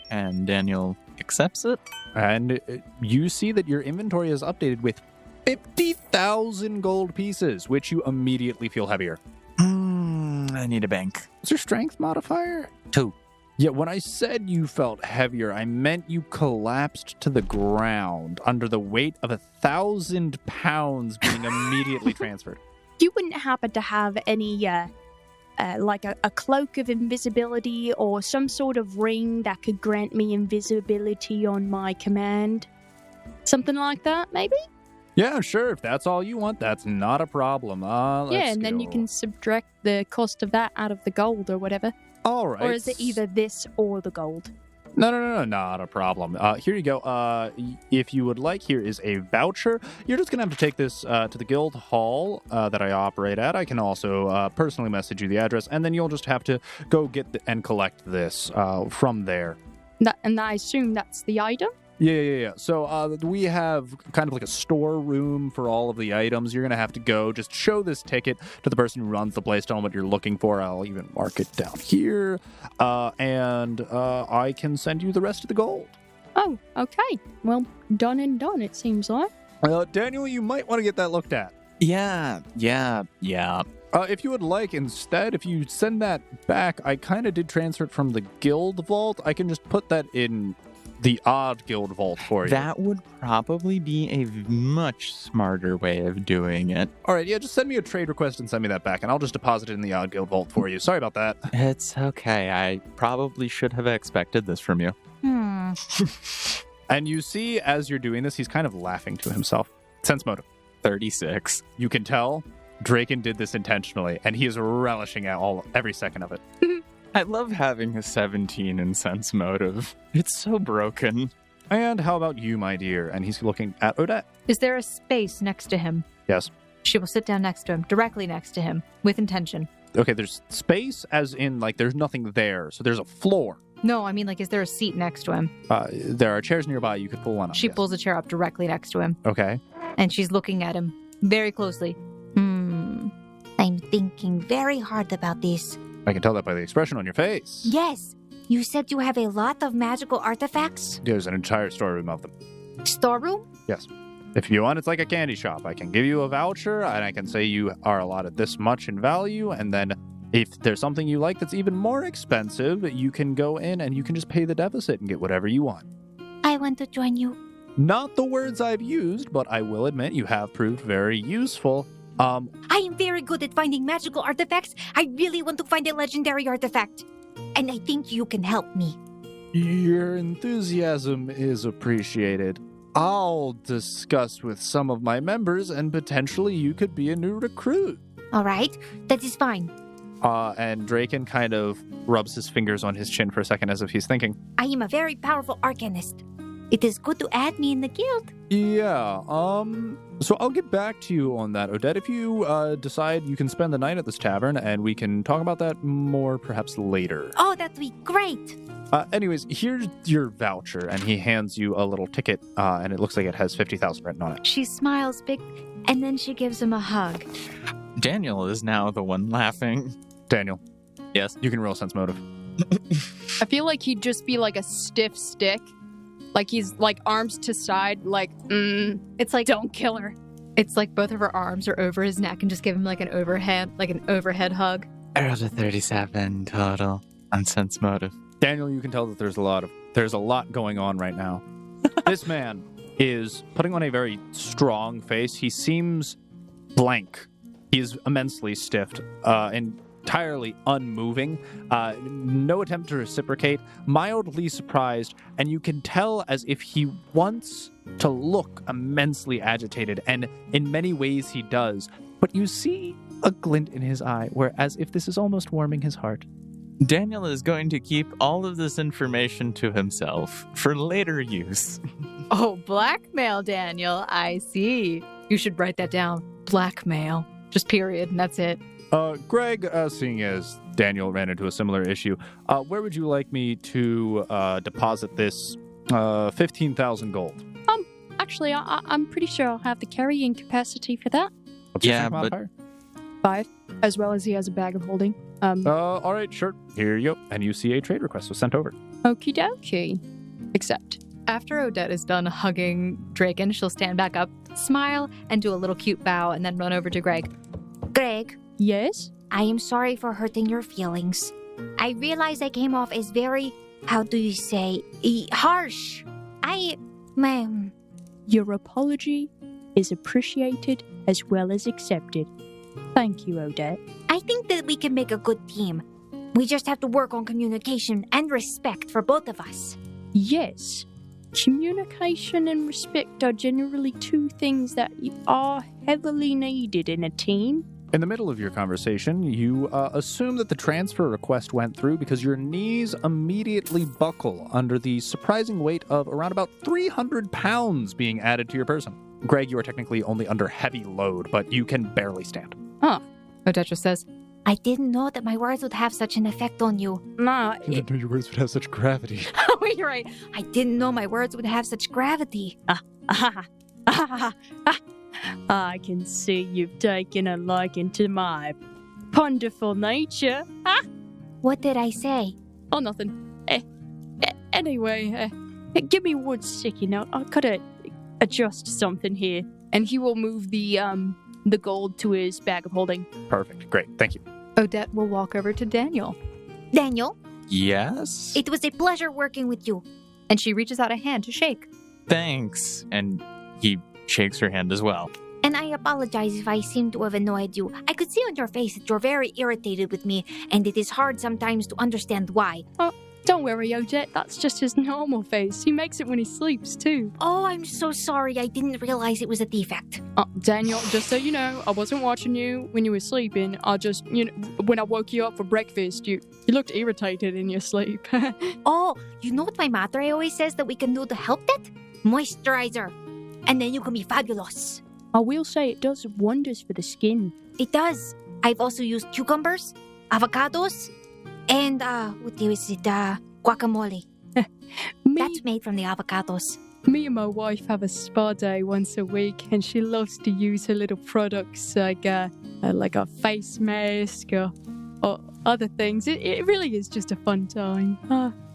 And Daniel accepts it. And you see that your inventory is updated with 50,000 gold pieces, which you immediately feel heavier. I need a bank. Is your strength modifier? 2. Yeah, when I said you felt heavier, I meant you collapsed to the ground under the weight of 1,000 pounds being immediately transferred. You wouldn't happen to have any, like a cloak of invisibility or some sort of ring that could grant me invisibility on my command? Something like that, maybe? Yeah, sure. If that's all you want, that's not a problem. Then you can subtract the cost of that out of the gold or whatever. All right. Or is it either this or the gold? No, not a problem. Here you go. If you would like, here is a voucher. You're just going to have to take this to the guild hall that I operate at. I can also personally message you the address, and then you'll just have to go get and collect this from there. And I assume that's the item? Yeah. So we have kind of like a storeroom for all of the items. You're going to have to go just show this ticket to the person who runs the place, tell them what you're looking for. I'll even mark it down here. And I can send you the rest of the gold. Oh, okay. Well, done and done, it seems like. Daniel, you might want to get that looked at. Yeah. If you would like, instead, if you send that back, I kind of did transfer it from the guild vault. I can just put that in the odd guild vault for you. That would probably be a much smarter way of doing it. All right, yeah, just send me a trade request and send me that back, and I'll just deposit it in the odd guild vault for you. Sorry about that. It's okay. I probably should have expected this from you. And you see, as you're doing this, he's kind of laughing to himself. Sense motive. 36. You can tell Draken did this intentionally, and he is relishing at every second of it. I love having a 17 in sense motive. It's so broken. And how about you, my dear? And he's looking at Odette. Is there a space next to him? Yes. She will sit down next to him, directly next to him, with intention. Okay, there's space as in, like, there's nothing there. So there's a floor. No, I mean, like, is there a seat next to him? There are chairs nearby. You could pull one up. She pulls a chair up directly next to him. Okay. And she's looking at him very closely. I'm thinking very hard about this. I can tell that by the expression on your face. Yes, You said you have a lot of magical artifacts? There's an entire storeroom of them. Storeroom? Yes. If you want, it's like a candy shop. I can give you a voucher, and I can say you are allotted this much in value, and then if there's something you like that's even more expensive, you can go in and you can just pay the deficit and get whatever you want. I want to join you. Not the words I've used, but I will admit you have proved very useful. I am very good at finding magical artifacts. I really want to find a legendary artifact. And I think you can help me. Your enthusiasm is appreciated. I'll discuss with some of my members, and potentially you could be a new recruit. All right, that is fine. And Draken kind of rubs his fingers on his chin for a second as if he's thinking. I am a very powerful arcanist. It is good to add me in the guild. Yeah, so I'll get back to you on that, Odette. If you decide you can spend the night at this tavern, and we can talk about that more perhaps later. Oh, that'd be great. Anyways, here's your voucher, and he hands you a little ticket, and it looks like it has 50,000 written on it. She smiles big, and then she gives him a hug. Daniel is now the one laughing. Daniel. Yes? You can roll sense motive. I feel like he'd just be like a stiff stick. Like he's like arms to side, like, It's like don't kill her. It's like both of her arms are over his neck and just give him like an overhead hug. I rolled a 37 total on sense motive. Daniel, you can tell that there's a lot going on right now. This man is putting on a very strong face. He seems blank. He is immensely stiffed, entirely unmoving. No attempt to reciprocate, mildly surprised, and you can tell as if he wants to look immensely agitated, and in many ways he does. But you see a glint in his eye, where as if this is almost warming his heart. Daniel is going to keep all of this information to himself for later use. Oh, blackmail, Daniel. I see. You should write that down. Blackmail. Just period, and that's it. Greg, seeing as Daniel ran into a similar issue, where would you like me to deposit this 15,000 gold? Actually, I'm pretty sure I'll have the carrying capacity for that. What's your Yeah, strength but- modifier? 5, as well as he has a bag of holding. All right, sure. Here you go. And you see a trade request was sent over. Okie dokie. Accept. After Odette is done hugging Draken, she'll stand back up, smile, and do a little cute bow, and then run over to Greg. Greg, Yes? I am sorry for hurting your feelings. I realize I came off as very, how do you say, harsh. Ma'am. Your apology is appreciated as well as accepted. Thank you, Odette. I think that we can make a good team. We just have to work on communication and respect for both of us. Yes. Communication and respect are generally two things that are heavily needed in a team. In the middle of your conversation, you assume that the transfer request went through because your knees immediately buckle under the surprising weight of around about 300 pounds being added to your person. Greg, you are technically only under heavy load, but you can barely stand. Odette just says, I didn't know that my words would have such an effect on you. Nah, I didn't know your words would have such gravity. Oh, you're right. I didn't know my words would have such gravity. I can see you've taken a liking to my wonderful nature. What did I say? Oh, nothing. Anyway, give me 1 second. I gotta adjust something here. And he will move the gold to his bag of holding. Perfect. Great. Thank you. Odette will walk over to Daniel, Daniel, Yes? it was a pleasure working with you. and she reaches out a hand to shake. Thanks. And he shakes her hand as well. And I apologize if I seem to have annoyed you. I could see on your face that you're very irritated with me, and it is hard sometimes to understand why. Don't worry, Odette. That's just his normal face. He makes it when he sleeps, too. Oh, I'm so sorry. I didn't realize it was a defect. Daniel, just so you know, I wasn't watching you when you were sleeping. I just, when I woke you up for breakfast, you looked irritated in your sleep. Oh, you know what my madre always says that we can do to help that? Moisturizer. And then you can be fabulous. I will say it does wonders for the skin. It does. I've also used cucumbers, avocados, and, what is it, guacamole. That's made from the avocados. Me and my wife have a spa day once a week, and she loves to use her little products like a face mask or other things. It really is just a fun time.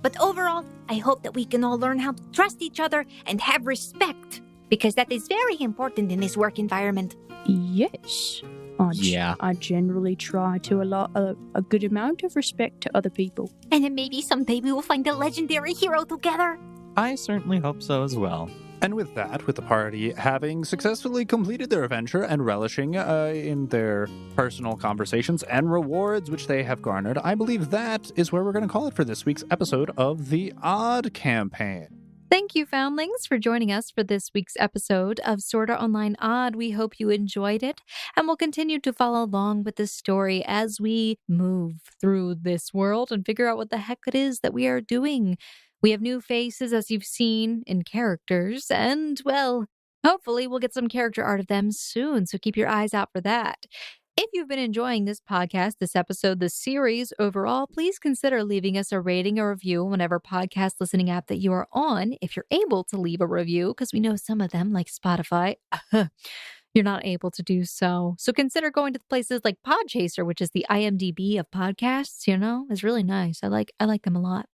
But overall, I hope that we can all learn how to trust each other and have respect, because that is very important in this work environment. Yes. I generally try to allot a good amount of respect to other people. And then maybe someday we will find a legendary hero together. I certainly hope so as well. And with that, with the party having successfully completed their adventure and relishing in their personal conversations and rewards which they have garnered, I believe that is where we're going to call it for this week's episode of the Odd Campaign. Thank you, Foundlings, for joining us for this week's episode of Sword Art Online Odd. We hope you enjoyed it, and we'll continue to follow along with the story as we move through this world and figure out what the heck it is that we are doing. We have new faces, as you've seen, in characters, and, well, hopefully we'll get some character art of them soon, so keep your eyes out for that. If you've been enjoying this podcast, this episode, this series overall, please consider leaving us a rating or review on whatever podcast listening app that you are on, if you're able to leave a review, because we know some of them, like Spotify, you're not able to do so. So consider going to places like Podchaser, which is the IMDb of podcasts, is really nice. I like them a lot.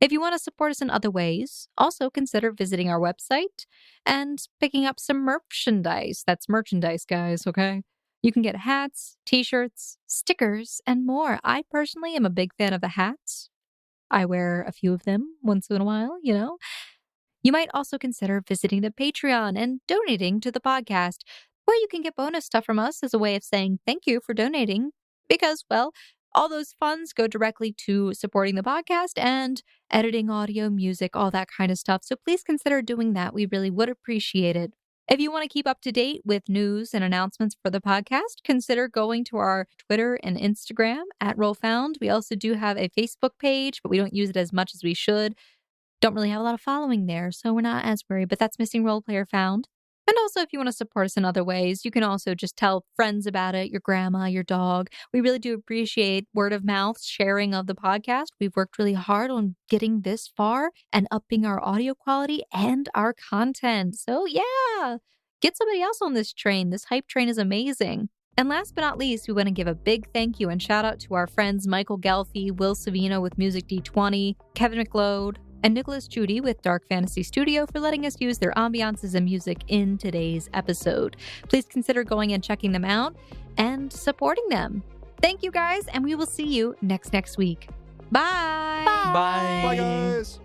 If you want to support us in other ways, also consider visiting our website and picking up some merchandise. That's merchandise, guys, okay? You can get hats, t-shirts, stickers, and more. I personally am a big fan of the hats. I wear a few of them once in a while, You might also consider visiting the Patreon and donating to the podcast, where you can get bonus stuff from us as a way of saying thank you for donating. Because, well, all those funds go directly to supporting the podcast and editing audio, music, all that kind of stuff. So please consider doing that. We really would appreciate it. If you want to keep up to date with news and announcements for the podcast, consider going to our Twitter and Instagram at RollFound. We also do have a Facebook page, but we don't use it as much as we should. Don't really have a lot of following there, so we're not as worried, but that's Missing Role Player Found. And also, if you want to support us in other ways, you can also just tell friends about it, your grandma, your dog. We really do appreciate word of mouth sharing of the podcast. We've worked really hard on getting this far and upping our audio quality and our content. So yeah, get somebody else on this train. This hype train is amazing. And last but not least, we want to give a big thank you and shout out to our friends Michael Ghelfi, Will Savino with Music D20, Kevin Macleod, and Nicholas Judy with Dark Fantasy Studio for letting us use their ambiances and music in today's episode. Please consider going and checking them out and supporting them. Thank you guys, and we will see you next week. Bye. Bye. Bye. Bye, guys.